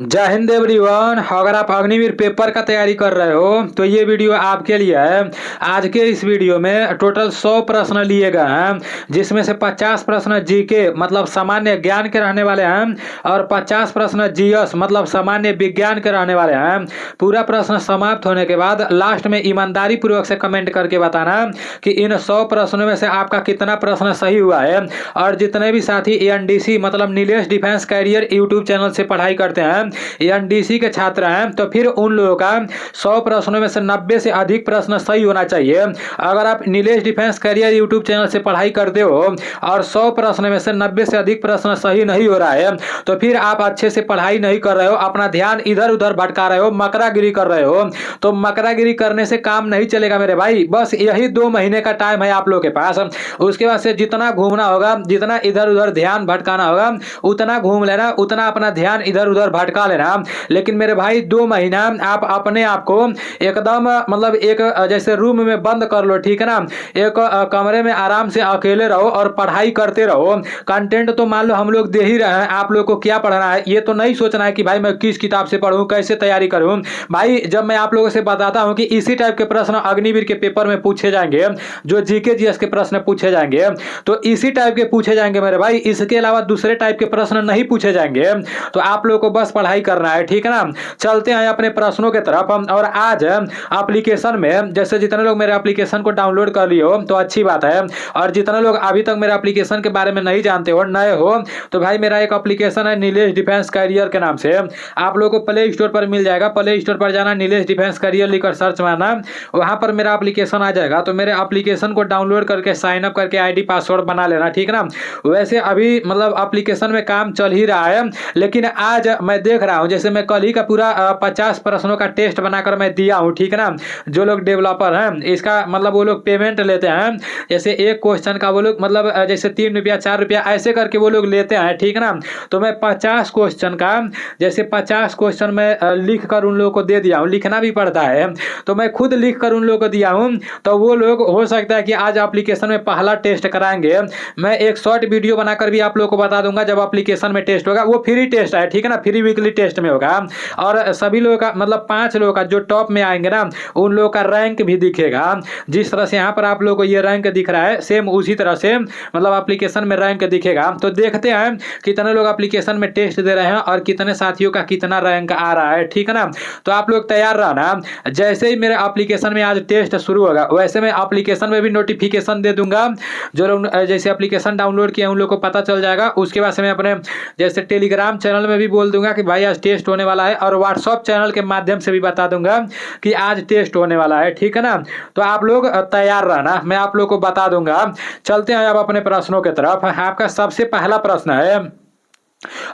जय हिंद एवरीवन। अगर आप अग्निवीर पेपर का तैयारी कर रहे हो तो ये वीडियो आपके लिए है। आज के इस वीडियो में टोटल 100 प्रश्न लिए गए हैं, जिसमें से 50 प्रश्न जीके मतलब सामान्य ज्ञान के रहने वाले हैं और 50 प्रश्न जीएस मतलब सामान्य विज्ञान के रहने वाले हैं। पूरा प्रश्न समाप्त होने के बाद लास्ट में ईमानदारी पूर्वक से कमेंट करके बताना कि इन 100 प्रश्नों में से आपका कितना प्रश्न सही हुआ है। और जितने भी साथी एनडीसी मतलब Nilesh defence career YouTube channel से पढ़ाई करते हैं, एनडीसी के छात्र हैं, तो फिर उन लोगों का 100 प्रश्नों में से 90 से अधिक प्रश्न सही होना चाहिए। अगर आप Nilesh defence career YouTube channel से पढ़ाई करते हो और 100 प्रश्न में से 90 से अधिक प्रश्न सही नहीं हो रहा है तो फिर आप अच्छे से पढ़ाई नहीं कर रहे हो, अपना ध्यान इधर उधर भटका रहे हो, मकरागिरी कर रहे हो। तो मकरागिरी करने से काम नहीं चलेगा मेरे भाई। बस यही 2 महीने का टाइम है आप लोग के पास। उसके बाद से जितना घूमना होगा, जितना इधर उधर ध्यान भटकाना होगा उतना घूम लेना, उतना अपना ध्यान इधर उधर भटका लेना। लेकिन मेरे भाई 2 महीना आप अपने आप को एकदम मतलब एक जैसे रूम में बंद कर लो, ठीक है ना। एक कमरे में आराम से अकेले रहो और पढ़ाई करते रहो। कंटेंट तो मान लो हम लोग दे ही रहे हैं, आप लोग को क्या पढ़ना है ये तो नहीं सोचना है कि भाई मैं किस किताब से पढ़ूं, कैसे तैयारी करूं। भाई जब मैं आप लोगों से बताता हूं कि इसी टाइप के प्रश्न अग्निवीर के पेपर में पूछे जाएंगे, जो जीके जीएस के प्रश्न पूछे जाएंगे तो इसी टाइप के पूछे जाएंगे मेरे भाई। इसके अलावा दूसरे टाइप के प्रश्न नहीं पूछे जाएंगे। तो आप लोग को बस पढ़ाई करना है, ठीक है ना। चलते हैं अपने प्रश्नों के तरफ। और आज एप्लीकेशन में जैसे जितने लोग मेरे एप्लीकेशन को डाउनलोड कर लिए हो तो अच्छी बात है, और जितने लोग अभी तक मेरे एप्लीकेशन के बारे में नहीं जानते हो, नए हो, तो भाई मेरा एक एप्लीकेशन है नीलेश डिफेंस कैरियर के नाम से। आप लोगों को प्ले स्टोर पर मिल जाएगा। प्ले स्टोर पर जाना, नीलेश डिफेंस कैरियर लिखकर सर्च मारना, वहां पर मेरा एप्लीकेशन आ जाएगा। तो मेरे एप्लीकेशन को डाउनलोड करके साइन अप करके आईडी पासवर्ड बना लेना, ठीक है ना। वैसे अभी मतलब एप्लीकेशन में काम चल ही रहा है, लेकिन आज मैं देख रहा हूं जैसे मैं कल ही का पूरा 50 प्रश्नों का टेस्ट बनाकर मैं दिया हूं, ठीक है ना। जो लोग डेवलपर हैं इसका मतलब वो लोग पेमेंट लेते हैं, जैसे एक क्वेश्चन का वो लोग मतलब जैसे 3 रुपया 4 रुपया ऐसे करके वो लोग लेते हैं, ठीक है ना। तो मैं 50 क्वेश्चन का जैसे 50 क्वेश्चन में लिख कर उन लोगों को दे दिया हूँ। लिखना भी पड़ता है तो मैं खुद लिख कर उन लोगों को दिया हूँ। तो वो लोग हो सकता है कि आज एप्लीकेशन में पहला टेस्ट कराएंगे। मैं एक शॉर्ट वीडियो बनाकर भी आप लोग को बता दूंगा जब एप्लीकेशन में टेस्ट होगा। वो फ्री टेस्ट है, ठीक है ना, फ्री वीकली टेस्ट में होगा। और सभी लोगों का मतलब 5 लोगों का जो टॉप में आएंगे ना उन लोगों का रैंक भी दिखेगा। जिस तरह से यहाँ पर आप लोगों को ये रैंक दिख रहा है सेम उसी तरह से मतलब एप्लीकेशन में रैंक दिखेगा। तो देखते हैं कितने लोग एप्लीकेशन में टेस्ट दे रहे हैं और कितने साथियों का कितना रैंक आ रहा है, ठीक है ना। तो आप लोग तैयार रहना। जैसे ही मेरे एप्लीकेशन में आज टेस्ट शुरू होगा वैसे मैं एप्लीकेशन में भी नोटिफिकेशन दे दूंगा। जो लोग जैसे एप्लीकेशन डाउनलोड किए उन लोग को पता चल जाएगा। उसके बाद से मैं अपने जैसे टेलीग्राम चैनल में भी बोल दूंगा कि भाई आज टेस्ट होने वाला है, और व्हाट्सएप चैनल के माध्यम से भी बता दूंगा कि आज टेस्ट होने वाला है, ठीक है ना। तो आप लोग तैयार रहना, मैं आप लोग को बता दूंगा। चलते हैं अब अपने प्रश्नों की तरफ। आपका सबसे पहला प्रश्न है,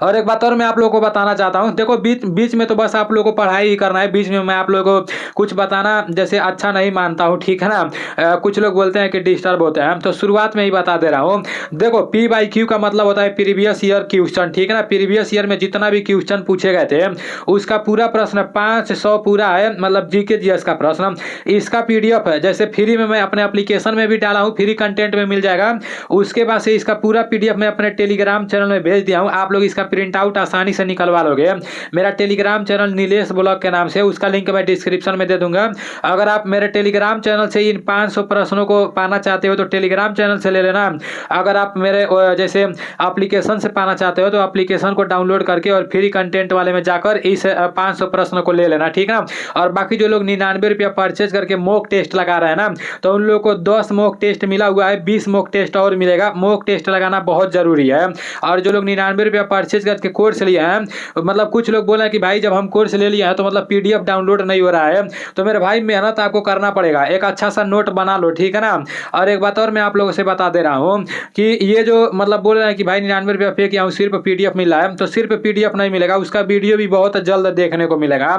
और एक बात और मैं आप लोगों को बताना चाहता हूं, देखो बीच बीच में तो बस आप लोगों को पढ़ाई ही करना है। बीच में मैं आप लोगों को कुछ बताना जैसे अच्छा नहीं मानता हूं, ठीक है ना। कुछ लोग बोलते हैं कि डिस्टर्ब होते हैं, तो शुरुआत में ही बता दे रहा हूं। देखो P/Q का मतलब होता है प्रीवियस ईयर क्वेश्चन, ठीक है ना। प्रीवियस ईयर में जितना भी क्वेश्चन पूछे गए थे उसका पूरा प्रश्न 500 पूरा है, मतलब जीके जीएस का प्रश्न। इसका पीडीएफ है, जैसे फ्री में मैं अपने एप्लीकेशन में भी डाला हूँ, फ्री कंटेंट में मिल जाएगा। उसके बाद से इसका पूरा पीडीएफ मैं अपने टेलीग्राम चैनल में भेज दिया हूँ। आप लोग इसका प्रिंट आउट आसानी से निकलवा लोगे। मेरा टेलीग्राम चैनल नीलेश ब्लॉग के नाम से, उसका लिंक मैं डिस्क्रिप्शन में दे दूंगा। अगर आप मेरे टेलीग्राम चैनल से इन 500 प्रश्नों को पाना चाहते हो तो टेलीग्राम चैनल से ले लेना। अगर आप मेरे जैसे एप्लीकेशन से पाना चाहते हो तो एप्लीकेशन को डाउनलोड करके और फ्री कंटेंट वाले में जाकर इस 500 प्रश्न को ले लेना, ठीक है ना। और बाकी जो लोग 99 रुपया परचेज करके मॉक टेस्ट लगा रहे हैं ना, तो उन लोगों को 10 मॉक टेस्ट मिला हुआ है, 20 मॉक टेस्ट और मिलेगा। मॉक टेस्ट लगाना बहुत जरूरी है। और जो लोग 99 रुपया परचेज करके कोर्स लिया है, मतलब कुछ लोग बोले कि भाई जब हम कोर्स ले लिया है तो मतलब पीडीएफ डाउनलोड नहीं हो रहा है, तो मेरे भाई मेहनत आपको करना पड़ेगा। एक अच्छा सा नोट बना लो, ठीक है ना। और एक बात और मैं आप लोगों से बता दे रहा हूँ कि ये जो मतलब बोल रहे हैं कि भाई 99 रुपया पे किया हूँ सिर्फ पीडीएफ मिला है, तो सिर्फ पीडीएफ नहीं मिलेगा, उसका वीडियो भी बहुत जल्द देखने को मिलेगा।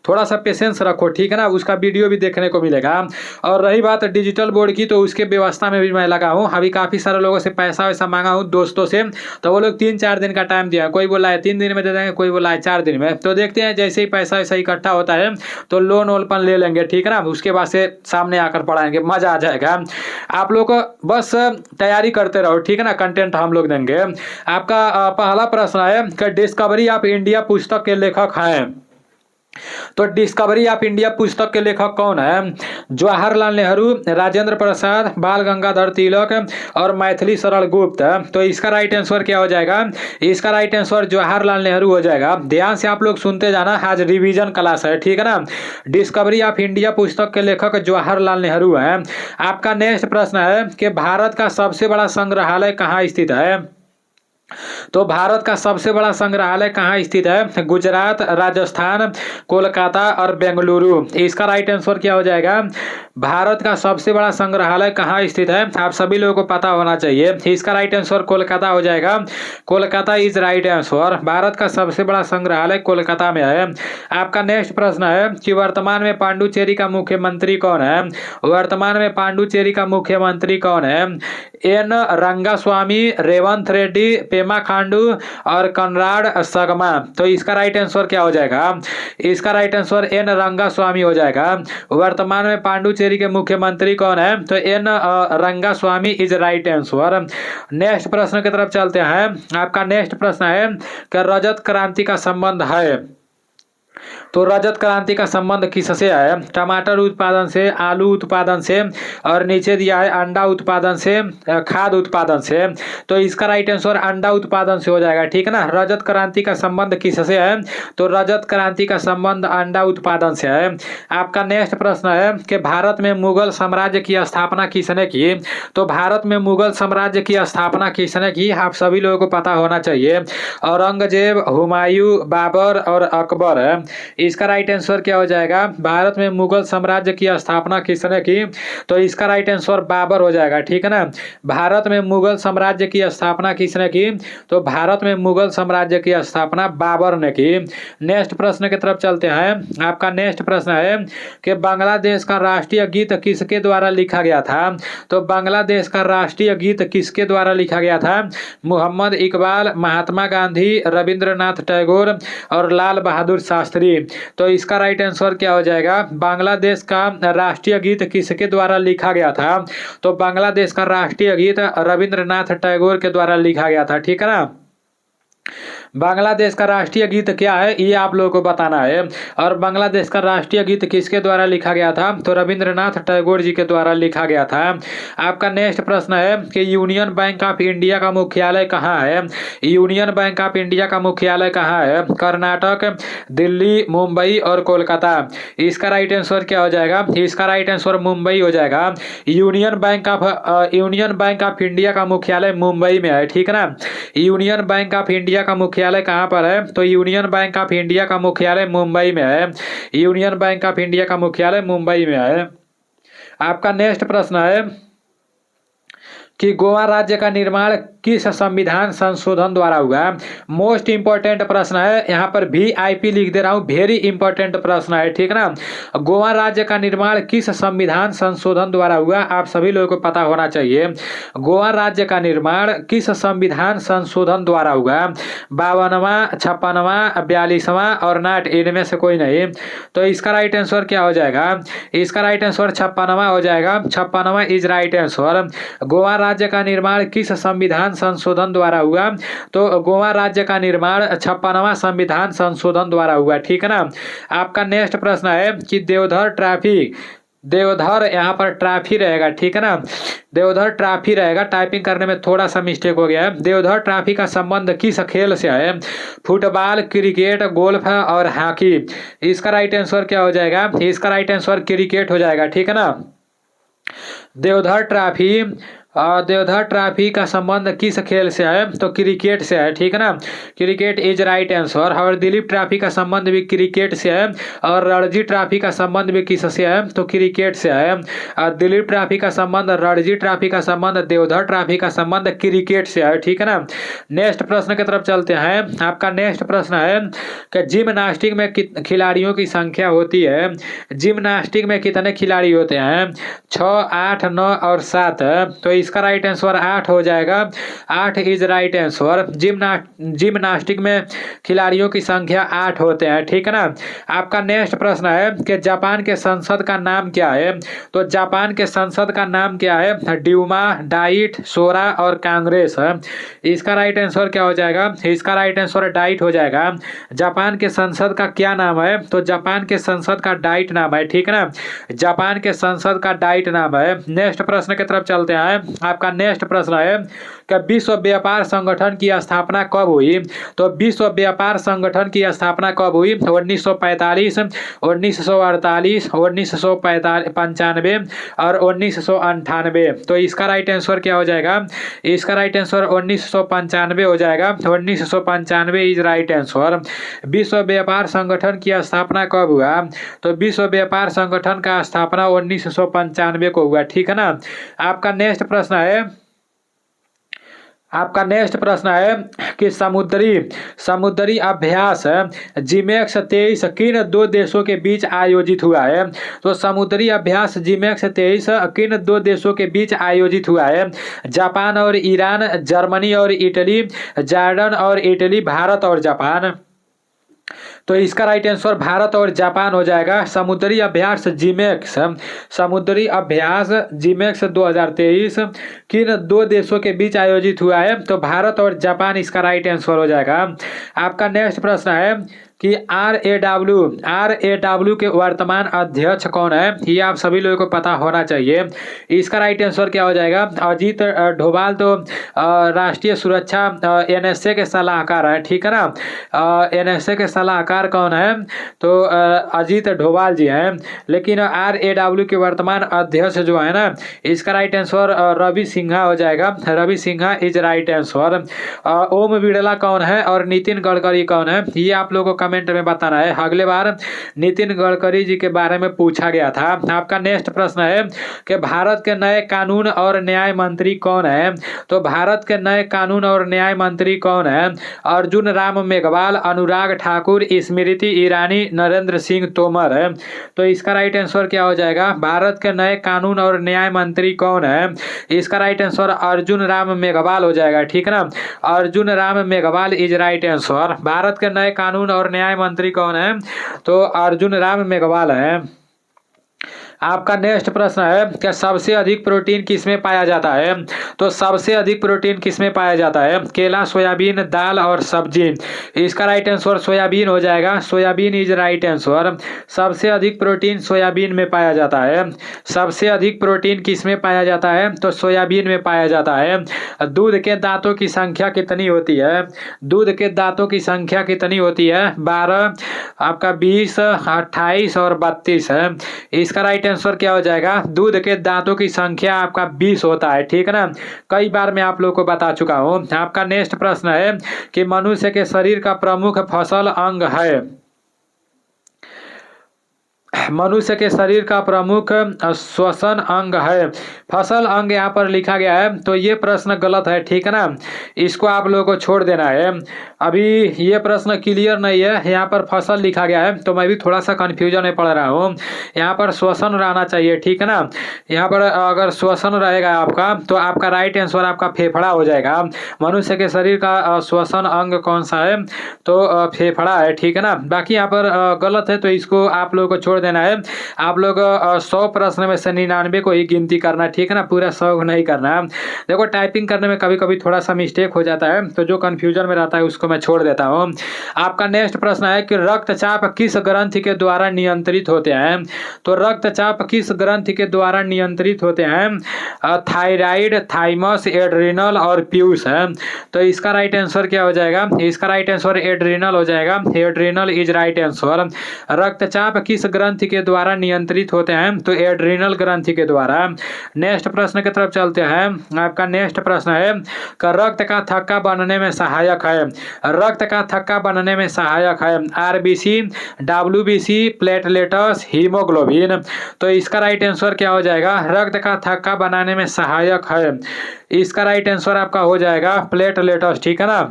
थोड़ा सा पेशेंस रखो, ठीक है ना, उसका वीडियो भी देखने को मिलेगा। और रही बात डिजिटल बोर्ड की, तो उसके व्यवस्था में भी मैं लगा हूँ। अभी काफी सारे लोगों से पैसा वैसा मांगा हूँ दोस्तों से, तो वो लोग 3-4 दिन का टाइम दिया है, कोई बोला है 3 दिन में दे देंगे, कोई बोला है 4 दिन में। तो देखते हैं जैसे ही पैसा वैसा इकट्ठा होता है तो लोन वोन ले लेंगे, ठीक है ना। उसके बाद से सामने आकर पढ़ाएंगे, मजा आ जाएगा। आप लोग बस तैयारी करते रहो, ठीक है ना। कंटेंट हम लोग देंगे। आपका पहला प्रश्न है कि डिस्कवरी ऑफ इंडिया पुस्तक के लेखक हैं। तो डिस्कवरी ऑफ इंडिया पुस्तक के लेखक कौन है? जवाहरलाल नेहरू, राजेंद्र प्रसाद, बाल गंगाधर तिलक और मैथिली शरण गुप्त। तो इसका राइट आंसर क्या हो जाएगा? इसका राइट आंसर जवाहरलाल नेहरू हो जाएगा। ध्यान से आप लोग सुनते जाना, आज रिवीजन क्लास है, ठीक है ना। डिस्कवरी ऑफ इंडिया पुस्तक के लेखक जवाहरलाल नेहरू हैं। आपका नेक्स्ट प्रश्न है कि भारत का सबसे बड़ा संग्रहालय कहाँ स्थित है? तो भारत का सबसे बड़ा संग्रहालय कहाँ स्थित है? गुजरात, राजस्थान, कोलकाता और बेंगलुरु। इसका राइट आंसर क्या हो जाएगा? भारत का सबसे बड़ा संग्रहालय कहाँ स्थित है? आप सभी लोगों को पता होना चाहिए। इसका राइट आंसर कोलकाता हो जाएगा। Kolkata is right answer. Bharat का सबसे बड़ा संग्रहालय कोलकाता में है। आपका नेक्स्ट प्रश्न है कि वर्तमान में पांडुचेरी का मुख्यमंत्री कौन है? वर्तमान में पांडुचेरी का मुख्यमंत्री कौन है? एन रंगास्वामी, रेवंत रेड्डी, पेमा खांडू और कनराड सगमा। तो इसका राइट आंसर क्या हो जाएगा? इसका राइट आंसर एन रंगास्वामी हो जाएगा। वर्तमान में पांडुचेरी के मुख्यमंत्री कौन है? तो N Rangaswamy is right answer. Next प्रश्न की तरफ चलते हैं। आपका नेक्स्ट प्रश्न है कि रजत क्रांति का संबंध है। तो रजत क्रांति का संबंध किससे है? टमाटर उत्पादन से, आलू उत्पादन से और नीचे दिया है अंडा उत्पादन से, खाद्य उत्पादन से। तो इसका राइट आंसर अंडा उत्पादन से हो जाएगा, ठीक है ना। रजत क्रांति का संबंध किससे है? तो रजत क्रांति का संबंध अंडा उत्पादन से है। आपका नेक्स्ट प्रश्न है कि भारत में मुगल साम्राज्य की स्थापना किसने की? तो भारत में मुगल साम्राज्य की स्थापना किसने की? आप सभी लोगों को पता होना चाहिए। औरंगजेब, हुमायूं, बाबर और अकबर है। इसका राइट आंसर क्या हो जाएगा? भारत में मुगल साम्राज्य की स्थापना किसने की? तो इसका राइट आंसर बाबर हो जाएगा, ठीक है ना। भारत में मुगल साम्राज्य की स्थापना किसने की? तो भारत में मुगल साम्राज्य की स्थापना बाबर ने की। नेक्स्ट प्रश्न की तरफ चलते हैं। आपका नेक्स्ट प्रश्न है कि बांग्लादेश का राष्ट्रीय गीत किसके द्वारा लिखा गया था? तो बांग्लादेश का राष्ट्रीय गीत किसके द्वारा लिखा गया था? मोहम्मद इकबाल, महात्मा गांधी, रविंद्रनाथ टैगोर और लाल बहादुर शास्त्री। तो इसका राइट आंसर क्या हो जाएगा? बांग्लादेश का राष्ट्रीय गीत किसके द्वारा लिखा गया था? तो बांग्लादेश का राष्ट्रीय गीत रविंद्रनाथ टैगोर के द्वारा लिखा गया था, ठीक है ना। बांग्लादेश का राष्ट्रीय गीत क्या है ये आप लोगों को बताना है। और बांग्लादेश का राष्ट्रीय गीत किसके द्वारा लिखा गया था? तो रविंद्रनाथ टैगोर जी के द्वारा लिखा गया था। आपका नेक्स्ट प्रश्न है कि यूनियन बैंक ऑफ इंडिया का मुख्यालय कहाँ है? यूनियन बैंक ऑफ इंडिया का मुख्यालय कहाँ है? कर्नाटक, दिल्ली, मुंबई और कोलकाता। इसका राइट आंसर क्या हो जाएगा? इसका राइट आंसर मुंबई हो जाएगा। यूनियन बैंक ऑफ इंडिया का मुख्यालय मुंबई में है, ठीक है ना। यूनियन बैंक ऑफ इंडिया का मुख्यालय कहां पर है? तो यूनियन बैंक ऑफ इंडिया का मुख्यालय मुंबई में है। यूनियन बैंक ऑफ इंडिया का मुख्यालय मुंबई में है। आपका नेक्स्ट प्रश्न है कि गोवा राज्य का निर्माण किस संविधान संशोधन द्वारा हुआ? मोस्ट इंपॉर्टेंट प्रश्न है, यहाँ पर VIP लिख दे रहा हूँ, वेरी इंपॉर्टेंट प्रश्न है, ठीक है ना। गोवा राज्य का निर्माण किस संविधान संशोधन द्वारा हुआ? आप सभी लोगों को पता होना चाहिए। गोवा राज्य का निर्माण किस संविधान संशोधन द्वारा हुआ? 52वां, 56वां, 42वां और 59, इनमें से कोई नहीं। तो इसका राइट आंसर क्या हो जाएगा? इसका राइट आंसर 56वां हो जाएगा। 56वां इज राइट आंसर। गोवा राज्य का निर्माण किस संविधान संशोधन द्वारा हुआ? तो गोवा राज्य का निर्माण 56वां संविधान संशोधन द्वारा हुआ, ठीक है ना। आपका नेक्स्ट प्रश्न है कि देवधर ट्रॉफी, देवधर यहाँ पर ट्रॉफी रहेगा, ठीक है ना। देवधर ट्रॉफी रहेगा, टाइपिंग करने में थोड़ा सा मिस्टेक हो गया है। देवधर ट्रॉफी का संबंध किस खेल से है? फुटबॉल, क्रिकेट, गोल्फ और हॉकी। इसका राइट आंसर क्या हो जाएगा? इसका राइट आंसर क्रिकेट हो जाएगा, ठीक है ना। देवधर ट्रॉफी का संबंध किस खेल से है? तो क्रिकेट से है, ठीक है ना। Cricket is right answer. और दिलीप ट्रॉफी का संबंध भी क्रिकेट से है और रणजी ट्रॉफी का संबंध भी किससे है? तो क्रिकेट से है। और दिलीप ट्रॉफी का संबंध, रणजी ट्रॉफी का संबंध, देवधर ट्रॉफी का संबंध क्रिकेट से है, ठीक है ना। नेक्स्ट प्रश्न की तरफ चलते हैं। आपका नेक्स्ट प्रश्न है कि जिम्नास्टिक में खिलाड़ियों की संख्या होती है? जिम्नास्टिक में कितने खिलाड़ी होते हैं? 6, 8, 9 और 7। तो इसका राइट आंसर 8 हो जाएगा। 8 इज राइट आंसर। जिम्नास्टिक में खिलाड़ियों की संख्या 8 होते हैं, ठीक है ना। आपका नेक्स्ट प्रश्न है कि जापान के संसद का नाम क्या है। तो जापान के संसद का नाम क्या है? ड्यूमा, डाइट, शोरा और कांग्रेस है। इसका राइट आंसर क्या हो जाएगा? इसका राइट आंसर डाइट हो जाएगा। जापान के संसद का क्या नाम है? तो जापान के संसद का डाइट नाम है, ठीक है ना। जापान के संसद का डाइट नाम है। नेक्स्ट प्रश्न की तरफ चलते हैं। आपका नेक्स्ट प्रश्न है कि विश्व व्यापार संगठन की स्थापना कब हुई। तो विश्व व्यापार संगठन की स्थापना कब हुई? 1945, 1948, 1995 और 1998। तो इसका राइट आंसर क्या हो जाएगा? इसका राइट आंसर 1995 हो जाएगा। 1995 इज राइट आंसर। विश्व व्यापार संगठन की स्थापना कब हुआ? तो विश्व व्यापार संगठन का स्थापना 1995 को हुआ, ठीक है ना। आपका नेक्स्ट प्रश्न है कि समुद्री अभ्यास जिमेक्स 23 किन 2 देशों के बीच आयोजित हुआ है। तो समुद्री अभ्यास जिमेक्स 23 किन 2 देशों के बीच आयोजित हुआ है? जापान और ईरान, जर्मनी और इटली, जॉर्डन और इटली, भारत और जापान। तो इसका राइट आंसर भारत और जापान हो जाएगा। समुद्री अभ्यास जिमेक्स 2023 किन 2 देशों के बीच आयोजित हुआ है? तो भारत और जापान इसका राइट आंसर हो जाएगा। आपका नेक्स्ट प्रश्न है कि RAW के वर्तमान अध्यक्ष कौन है? ये आप सभी लोगों को पता होना चाहिए। इसका राइट आंसर क्या हो जाएगा? अजीत डोभाल तो राष्ट्रीय सुरक्षा NSA के सलाहकार हैं, ठीक है ना। NSA के सलाहकार कौन है? तो अजीत डोभाल जी हैं। लेकिन RAW के वर्तमान अध्यक्ष जो है ना, इसका राइट आंसर रवि सिन्हा हो जाएगा। Ravi Sinha is right answer. Om Birla कौन है और नितिन गडकरी कौन है? ये आप लोगों को कमेंट में बताना है। अगले बार नितिन गडकरी जी के बारे में पूछा गया था। आपका नेक्स्ट प्रश्न है कि भारत के नए कानून और न्याय मंत्री कौन है? तो भारत के नए कानून और न्याय मंत्री कौन है? अर्जुन राम मेघवाल, अनुराग ठाकुर, स्मृति ईरानी, नरेंद्र सिंह तोमर है। तो इसका राइट आंसर क्या हो जाएगा? भारत के नए कानून और न्याय मंत्री कौन है? इसका राइट आंसर अर्जुन राम मेघवाल हो जाएगा, ठीक है ना। Arjun Ram Meghwal is right answer. Bharat के नए कानून और न्याय मंत्री कौन है? तो अर्जुन राम मेघवाल है। आपका नेक्स्ट प्रश्न है कि सबसे अधिक प्रोटीन किसमें पाया जाता है? तो सबसे अधिक प्रोटीन किसमें पाया जाता है? केला, सोयाबीन, दाल और सब्जी। इसका राइट आंसर सोयाबीन हो जाएगा। Soybean is right answer. सबसे अधिक प्रोटीन सोयाबीन में पाया जाता है। सबसे अधिक प्रोटीन किसमें पाया जाता है? तो सोयाबीन में पाया जाता है। दूध के दांतों की संख्या कितनी होती है? दूध के दांतों की संख्या कितनी होती है? 12, आपका 20, 28 और 32 है। इसका राइट आंसर क्या हो जाएगा? दूध के दांतों की संख्या आपका 20 होता है, ठीक है ना। कई बार मैं आप लोग को बता चुका हूं। आपका नेक्स्ट प्रश्न है कि मनुष्य के शरीर का प्रमुख फसल अंग है। मनुष्य के शरीर का प्रमुख श्वसन अंग है। फसल अंग यहाँ पर लिखा गया है, तो ये प्रश्न गलत है, ठीक है ना। इसको आप लोगों को छोड़ देना है। अभी ये प्रश्न क्लियर नहीं है, यहाँ पर फसल लिखा गया है, तो मैं भी थोड़ा सा कंफ्यूजन में पड़ रहा हूँ। यहाँ पर श्वसन रहना चाहिए, ठीक है ना। यहाँ पर अगर श्वसन रहेगा आपका, तो आपका राइट आंसर आपका फेफड़ा हो जाएगा। मनुष्य के शरीर का श्वसन अंग कौन सा है? तो फेफड़ा है, ठीक है ना। बाकी यहाँ पर गलत है, तो इसको आप लोगों को छोड़ देना है। आप लोग 100 प्रश्न में से 99 को ही गिनती करना, ठीक है ना। पूरा 100 नहीं करना। देखो टाइपिंग करने में कभी कभी थोड़ा सा मिस्टेक हो जाता है, तो जो कंफ्यूजन में रहता है उसको मैं छोड़ देता हूँ। आपका नेक्स्ट प्रश्न है कि रक्तचाप किस ग्रंथि के द्वारा नियंत्रित होते हैं? तो रक्तचाप किस ग्रंथि के द्वारा नियंत्रित होते हैं? थायराइड, थाइमस, एड्रिनल और पीयूष है। तो इसका राइट आंसर क्या हो जाएगा? इसका राइट आंसर एड्रिनल हो जाएगा। Adrenal is right answer. रक्तचाप किस ग्रंथि के द्वारा नियंत्रित होते हैं? तो एड्रिनल ग्रंथि के द्वारा। नेक्स्ट प्रश्न की तरफ चलते हैं। आपका नेक्स्ट प्रश्न है कि रक्त का थक्का बनने में सहायक है। रक्त का थक्का बनने में सहायक है आरबीसी, डब्ल्यूबीसी, प्लेटलेट्स, हीमोग्लोबिन। तो इसका राइट आंसर क्या हो जाएगा? रक्त का थक्का बनाने में सहायक है। इसका राइट आंसर आपका हो जाएगा प्लेटलेट्स, ठीक है ना।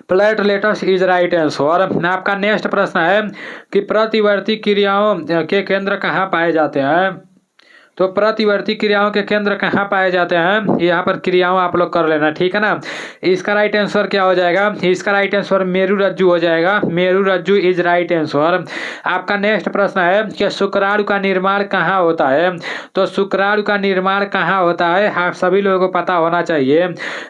Platelets is right answer. आपका नेक्स्ट प्रश्न है कि प्रतिवर्ती क्रियाओं के केंद्र कहाँ पाए जाते हैं? तो प्रतिवर्ती क्रियाओं के केंद्र कहाँ पाए जाते हैं, यहाँ पर क्रियाओं आप लोग कर लेना, ठीक है ना। इसका राइट आंसर क्या हो जाएगा, इसका राइट आंसर मेरु रज्जु हो जाएगा, मेरु रज्जु इज राइट आंसर। आपका नेक्स्ट प्रश्न है कि शुक्राणु का निर्माण कहाँ होता है। तो शुक्राणु का निर्माण कहाँ होता है, आप सभी लोगों को पता होना चाहिए।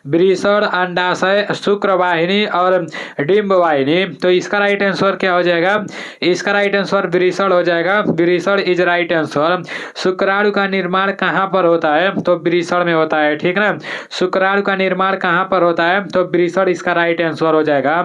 वृषण, अंडाशय, शुक्रवाहिनी और डिंब वाहिनी। तो इसका राइट आंसर क्या हो जाएगा, इसका राइट आंसर वृषण हो जाएगा, वृषण इज राइट आंसर। शुक्राणु का निर्माण कहाँ पर होता है, तो वृषण में होता है, ठीक ना। शुक्राणु का निर्माण कहाँ पर होता है, तो वृषण इसका राइट आंसर हो जाएगा।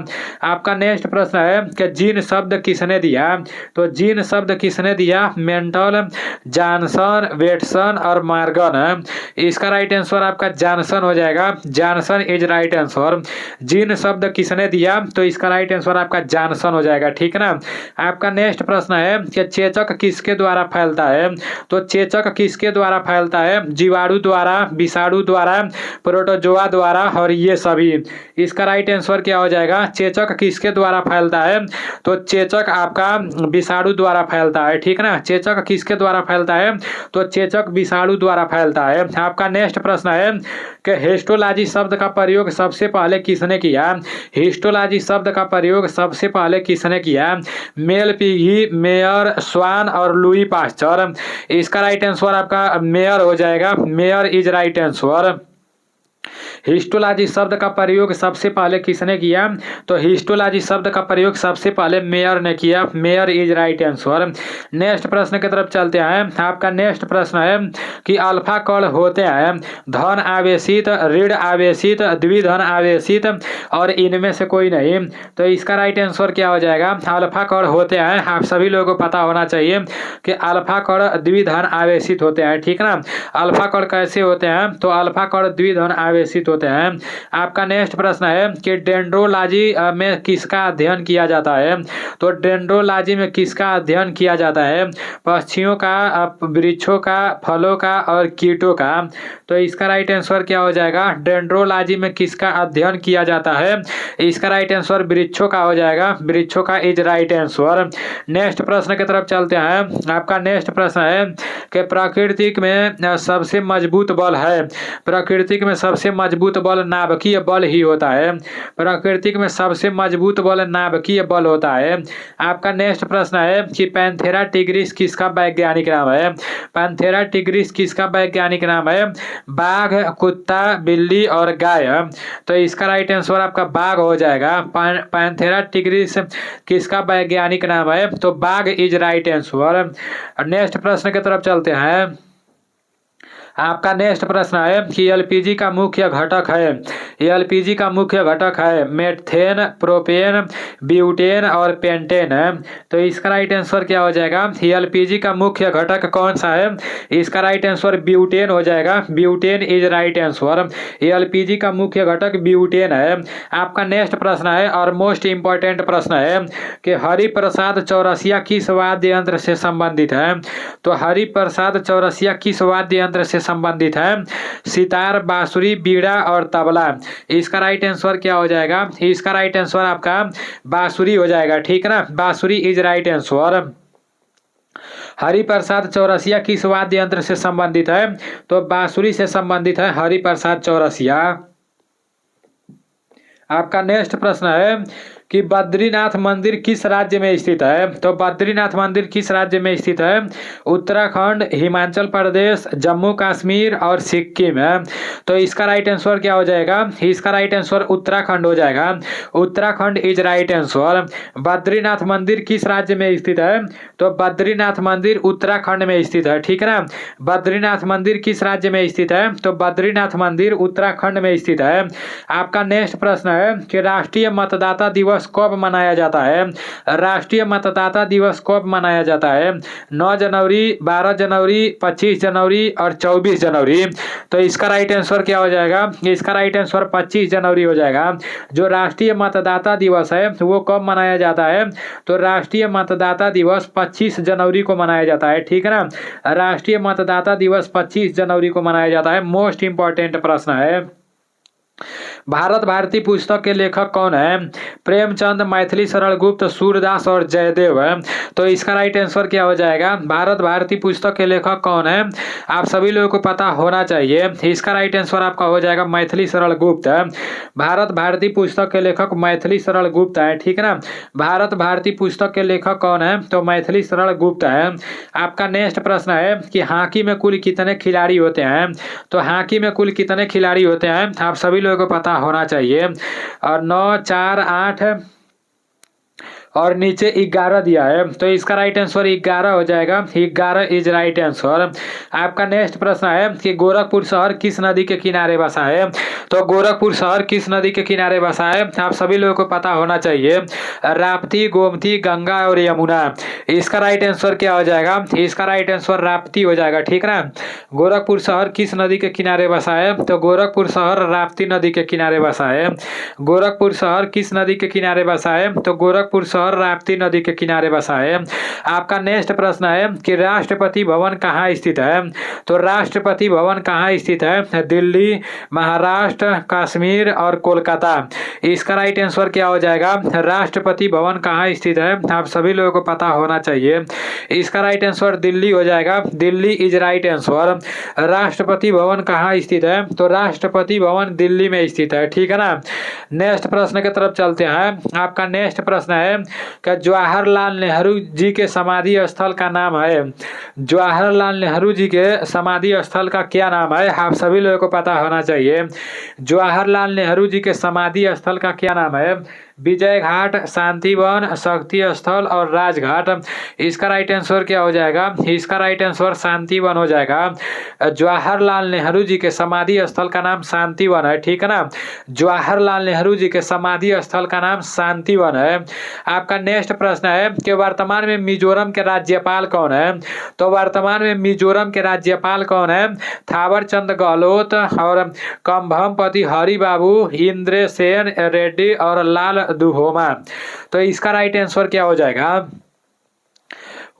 आपका नेक्स्ट प्रश्न है कि जीन शब्द किसने दिया। तो जीन शब्द किसने दिया, मेंटल, जॉनसन, वेटसन और मॉर्गन। इसका राइट आंसर आपका जॉनसन हो जाएगा, Johnson is right answer. Gene शब्द किसने दिया, तो इसका राइट आंसर आपका जॉनसन हो जाएगा, ठीक है ना। आपका नेक्स्ट प्रश्न है कि चेचक किसके द्वारा फैलता है। तो चेचक किसके द्वारा फैलता है, जीवाणु द्वारा, विषाणु द्वारा, प्रोटोजोआ द्वारा और ये सभी। इसका राइट आंसर क्या हो जाएगा, चेचक किसके द्वारा फैलता है, तो चेचक आपका विषाणु द्वारा फैलता है, ठीक है ना। चेचक किसके द्वारा फैलता है, तो चेचक विषाणु द्वारा फैलता है। आपका नेक्स्ट प्रश्न है कि हिस्टोलॉजी शब्द का प्रयोग सबसे पहले किसने किया। हिस्टोलॉजी शब्द का प्रयोग सबसे पहले किसने किया, मेल पिगी, मेयर, स्वान और लुई पास्चर। इसका राइट आंसर आपका मेयर हो जाएगा, mayor is right answer. Histology शब्द का प्रयोग सबसे पहले किसने किया, तो हिस्टोलॉजी शब्द का प्रयोग सबसे पहले मेयर ने किया, mayor is right answer. Next प्रश्न की तरफ चलते हैं। आपका नेक्स्ट प्रश्न है कि अल्फा कण होते हैं धन आवेशित, ऋण आवेशित, द्विधन आवेशित और इनमें से कोई नहीं। तो इसका राइट आंसर क्या हो जाएगा, अल्फा कण होते हैं, आप सभी लोगों को पता होना चाहिए कि अल्फा कण द्विधन आवेशित होते हैं, ठीक ना। अल्फा कण कैसे होते हैं, तो अल्फा कण द्विधन आवेशित होते हैं। आपका नेक्स्ट प्रश्न है कि डेंड्रोलॉजी में किसका अध्ययन किया जाता है। तो डेंड्रोलॉजी में किसका अध्ययन किया जाता है, पक्षियों का, वृक्षों का, फलों का और कीटों का। तो इसका राइट आंसर क्या हो जाएगा, डेंड्रोलॉजी में किसका अध्ययन किया जाता है, इसका राइट आंसर वृक्षों का हो जाएगा, वृक्षों का इज राइट आंसर। नेक्स्ट प्रश्न की तरफ चलते हैं। आपका नेक्स्ट प्रश्न है कि प्राकृतिक में सबसे मजबूत बल है, प्राकृतिक में सबसे मजबूत बल नाभिकीय बल ही होता है, प्राकृतिक में सबसे मजबूत बल नाभिकीय बल होता है। आपका नेक्स्ट प्रश्न है कि पैंथेरा टिग्रिस किसका वैज्ञानिक नाम है। पैंथेरा टिग्रिस किसका वैज्ञानिक नाम है, बाघ, कुत्ता, बिल्ली और गाय। तो इसका राइट आंसर आपका बाघ हो जाएगा। पैंथेरा टिग्रिस किसका वैज्ञानिक नाम है, तो बाघ इज राइट आंसर। नेक्स्ट प्रश्न की तरफ चलते हैं। आपका नेक्स्ट प्रश्न है कि एलपीजी का मुख्य घटक है, एलपीजी का मुख्य घटक है मेथेन, प्रोपेन, ब्यूटेन और पेंटेन है। तो इसका राइट आंसर क्या हो जाएगा, एलपीजी का मुख्य घटक कौन सा है, इसका राइट आंसर ब्यूटेन हो जाएगा, butane is right answer. LPG का मुख्य घटक ब्यूटेन है। आपका नेक्स्ट प्रश्न है और मोस्ट इंपॉर्टेंट प्रश्न है कि हरिप्रसाद चौरसिया किस वाद्य यंत्र से संबंधित है। तो हरिप्रसाद चौरसिया किस वाद्य यंत्र से संबंधित है, सितार, बांसुरी, बीड़ा और तबला। इसका राइट आंसर क्या हो जाएगा, इसका राइट आंसर आपका बांसुरी हो जाएगा, ठीक है ना, बांसुरी is right answer. Hariprasad Chaurasia किस वाद्य यंत्र से संबंधित है, तो बांसुरी से संबंधित है हरिप्रसाद चौरसिया। आपका नेक्स्ट प्रश्न है कि बद्रीनाथ मंदिर किस राज्य में स्थित है। तो बद्रीनाथ मंदिर किस राज्य में स्थित है, उत्तराखंड, हिमाचल प्रदेश, जम्मू कश्मीर और सिक्किम है। तो इसका राइट आंसर क्या हो जाएगा, इसका राइट आंसर उत्तराखंड हो जाएगा, Uttarakhand is right answer. Badrinath मंदिर किस राज्य में स्थित है, तो बद्रीनाथ मंदिर उत्तराखंड में स्थित है, ठीक है ना। बद्रीनाथ मंदिर किस राज्य में स्थित है, तो बद्रीनाथ मंदिर उत्तराखंड में स्थित है। आपका नेक्स्ट प्रश्न है कि राष्ट्रीय मतदाता दिवस कब मनाया जाता है। राष्ट्रीय मतदाता दिवस कब मनाया जाता है, 9 जनवरी, 12 जनवरी, 25 जनवरी और 24 जनवरी। तो इसका राइट आंसर क्या हो जाएगा, इसका राइट आंसर 25 जनवरी हो जाएगा। जो राष्ट्रीय मतदाता दिवस है वो कब मनाया जाता है, तो राष्ट्रीय मतदाता दिवस 25 जनवरी को मनाया जाता है, ठीक है ना। राष्ट्रीय मतदाता दिवस 25 जनवरी को मनाया जाता है। मोस्ट इंपॉर्टेंट प्रश्न है। भारत भारती पुस्तक के लेखक कौन है? प्रेमचंद, मैथिली शरण गुप्त, सूरदास और जयदेव है। तो इसका राइट आंसर क्या हो जाएगा? भारत भारती पुस्तक के लेखक कौन है? आप सभी लोगों को पता होना चाहिए। इसका राइट आंसर आपका हो जाएगा मैथिली शरण गुप्त है। भारत भारती पुस्तक के लेखक मैथिली शरण गुप्त है, ठीक है ना। भारत भारती पुस्तक के लेखक कौन है? तो मैथिली शरण गुप्त है। आपका नेक्स्ट प्रश्न है कि हॉकी में कुल कितने खिलाड़ी होते हैं? तो हॉकी में कुल कितने खिलाड़ी होते हैं? आप सभी लोगों को पता होना चाहिए। और 9, 4, 8 और नीचे 11 दिया है, तो इसका राइट आंसर 11 हो जाएगा। 11 इज राइट आंसर। आपका नेक्स्ट प्रश्न है कि गोरखपुर शहर किस नदी के किनारे बसा है? तो गोरखपुर शहर किस नदी के किनारे बसा है? आप सभी लोगों को पता होना चाहिए। राप्ती, गोमती, गंगा और यमुना। इसका राइट आंसर क्या हो जाएगा? इसका राइट आंसर राप्ती हो जाएगा, ठीक ना। गोरखपुर शहर किस नदी के किनारे बसा है? तो गोरखपुर शहर राप्ती नदी के किनारे बसा है। गोरखपुर शहर किस नदी के किनारे बसा है? तो गोरखपुर शहर राप्ती नदी के किनारे बसा है। आपका नेक्स्ट प्रश्न है कि राष्ट्रपति भवन कहाँ स्थित है? तो राष्ट्रपति भवन कहाँ स्थित है? दिल्ली, महाराष्ट्र, कश्मीर और कोलकाता। इसका राइट आंसर क्या हो जाएगा? राष्ट्रपति भवन कहाँ स्थित है? आप सभी लोगों को पता होना चाहिए। इसका राइट आंसर दिल्ली हो जाएगा। Delhi is right answer. Rashtrapati Bhavan कहाँ स्थित है? तो राष्ट्रपति भवन दिल्ली में स्थित है, ठीक है ना। नेक्स्ट प्रश्न की तरफ चलते हैं। आपका नेक्स्ट प्रश्न है कि जवाहरलाल नेहरू जी के समाधि स्थल का नाम है। जवाहरलाल नेहरू जी के समाधि स्थल का क्या नाम है? आप सभी लोगों को पता होना चाहिए। जवाहरलाल नेहरू जी के समाधि स्थल का क्या नाम है? विजय घाट, शांतिवन, शक्ति स्थल और राजघाट। इसका राइट आंसर क्या हो जाएगा? इसका राइट आंसर शांतिवन हो जाएगा। जवाहरलाल नेहरू जी के समाधि स्थल का नाम शांतिवन है, ठीक है ना। जवाहरलाल नेहरू जी के समाधि स्थल का नाम शांतिवन है। आपका नेक्स्ट प्रश्न है कि वर्तमान में मिजोरम के राज्यपाल कौन है? तो वर्तमान में मिजोरम के राज्यपाल कौन है? थावर चंद गहलोत और कंभमपति हरिबाबू, इंद्रसेन रेड्डी और लाल दुहोमा। तो इसका राइट आंसर क्या हो जाएगा?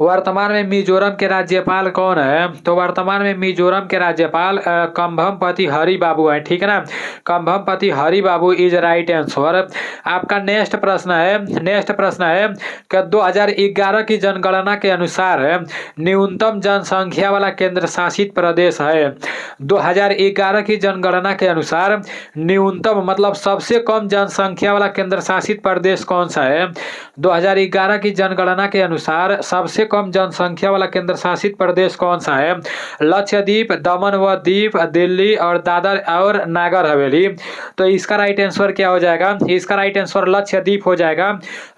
वर्तमान में मिजोरम के राज्यपाल कौन है? तो वर्तमान में मिजोरम के राज्यपाल कंभमपति हरिबाबू है, ठीक है ना। Kambhampati Haribabu is right answer. आपका नेक्स्ट प्रश्न है कि 2011 की जनगणना के अनुसार न्यूनतम जनसंख्या वाला केंद्र शासित प्रदेश है। 2011 की जनगणना के अनुसार न्यूनतम मतलब सबसे कम जनसंख्या वाला केंद्र शासित प्रदेश कौन सा है? 2011 की जनगणना के अनुसार सबसे कम जनसंख्या वाला केंद्र शासित प्रदेश कौन सा है? लक्षद्वीप, दमन व दीप, दिल्ली और दादर और नागर हवेली। तो इसका राइट आंसर क्या हो जाएगा? इसका राइट आंसर लक्षद्वीप हो जाएगा।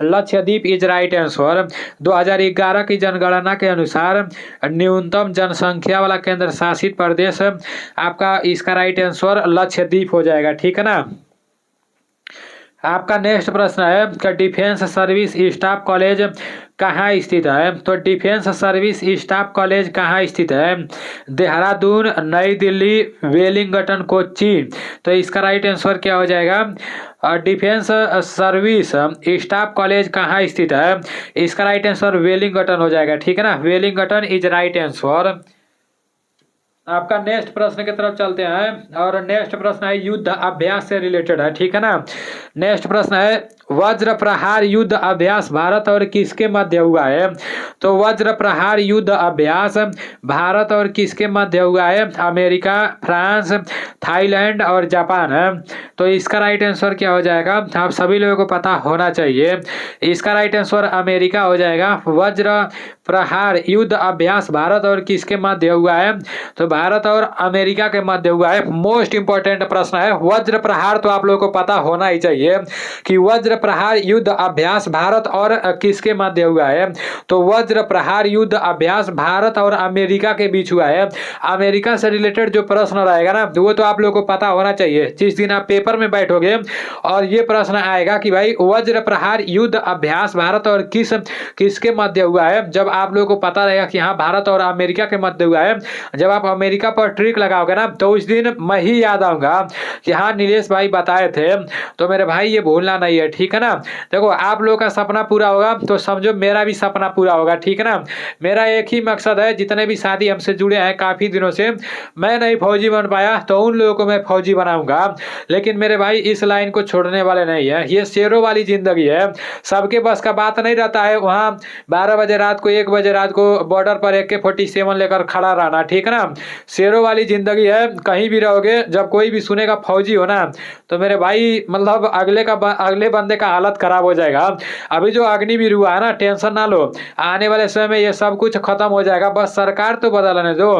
Lakshadweep is right answer. 2011 की जनगणना के अनुसार न्यूनतम जनसंख्या वाला केंद्र शासित प्रदेश आपका इसका राइट आंसर लक्षद्वीप हो जाएगा, ठीक है ना। आपका नेक्स्ट प्रश्न है कि डिफेंस सर्विस स्टाफ कॉलेज कहाँ स्थित है? तो डिफेंस सर्विस स्टाफ कॉलेज कहाँ स्थित है? देहरादून, नई दिल्ली, वेलिंगटन, कोच्चि। तो इसका राइट आंसर क्या हो जाएगा? डिफेंस सर्विस स्टाफ कॉलेज कहाँ स्थित है? इसका राइट आंसर वेलिंगटन हो जाएगा, ठीक है ना। Wellington is right answer. आपका नेक्स्ट प्रश्न की तरफ चलते हैं और नेक्स्ट प्रश्न है युद्ध अभ्यास से रिलेटेड है, ठीक है ना। नेक्स्ट प्रश्न है वज्र प्रहार युद्ध अभ्यास भारत और किसके मध्य हुआ है? तो वज्र प्रहार युद्ध अभ्यास भारत और किसके मध्य हुआ है? अमेरिका, फ्रांस, थाईलैंड और जापान है। तो इसका राइट आंसर क्या हो जाएगा? आप सभी लोगों को पता होना चाहिए। इसका राइट आंसर अमेरिका हो जाएगा। वज्र प्रहार युद्ध अभ्यास भारत और किसके मध्य हुआ है? तो भारत और अमेरिका के मध्य हुआ है। मोस्ट इंपॉर्टेंट प्रश्न है वज्र प्रहार, तो आप लोगों को पता होना ही चाहिए कि वज्र प्रहार युद्ध अभ्यास भारत और किसके मध्य हुआ है? तो वज्र प्रहार युद्ध अभ्यास भारत और अमेरिका के बीच हुआ है। अमेरिका से रिलेटेड जो प्रश्न रहेगा ना वो तो आप लोगों को पता होना चाहिए। जिस दिन आप पेपर में बैठोगे और ये प्रश्न आएगा कि भाई वज्र प्रहार युद्ध अभ्यास भारत और किसके मध्य हुआ है, जब आप लोगों को पता रहेगा कि हाँ भारत और अमेरिका के मध्य हुआ है, जब आप अमेरिका पर ट्रिक लगाओगे ना तो उस दिन मैं ही याद आऊंगा कि हाँ नीलेश भाई बताए थे। तो मेरे भाई ये भूलना नहीं है, ठीक ठीक है ना। देखो आप लोगों का सपना पूरा होगा तो समझो मेरा भी सपना पूरा होगा, ठीक है ना। मेरा एक ही मकसद है, जितने भी साथी हमसे जुड़े हैं काफ़ी दिनों से, मैं नहीं फौजी बन पाया तो उन लोगों को मैं फौजी बनाऊंगा। लेकिन मेरे भाई इस लाइन को छोड़ने वाले नहीं है, ये शेरों वाली ज़िंदगी है। सबके बस का बात नहीं रहता है वहाँ 12 बजे रात को 1 बजे रात को बॉर्डर पर AK-47 लेकर खड़ा रहना, ठीक है ना। शेरों वाली ज़िंदगी है, कहीं भी रहोगे। जब कोई भी सुनेगा फौजी हो ना तो मेरे भाई मतलब अगले बंदे का हालत खराब हो जाएगा। अभी जो अग्निवीर हुआ है ना, टेंशन ना लो, आने वाले समय में ये सब कुछ खत्म हो जाएगा। बस सरकार तो बदलने दो,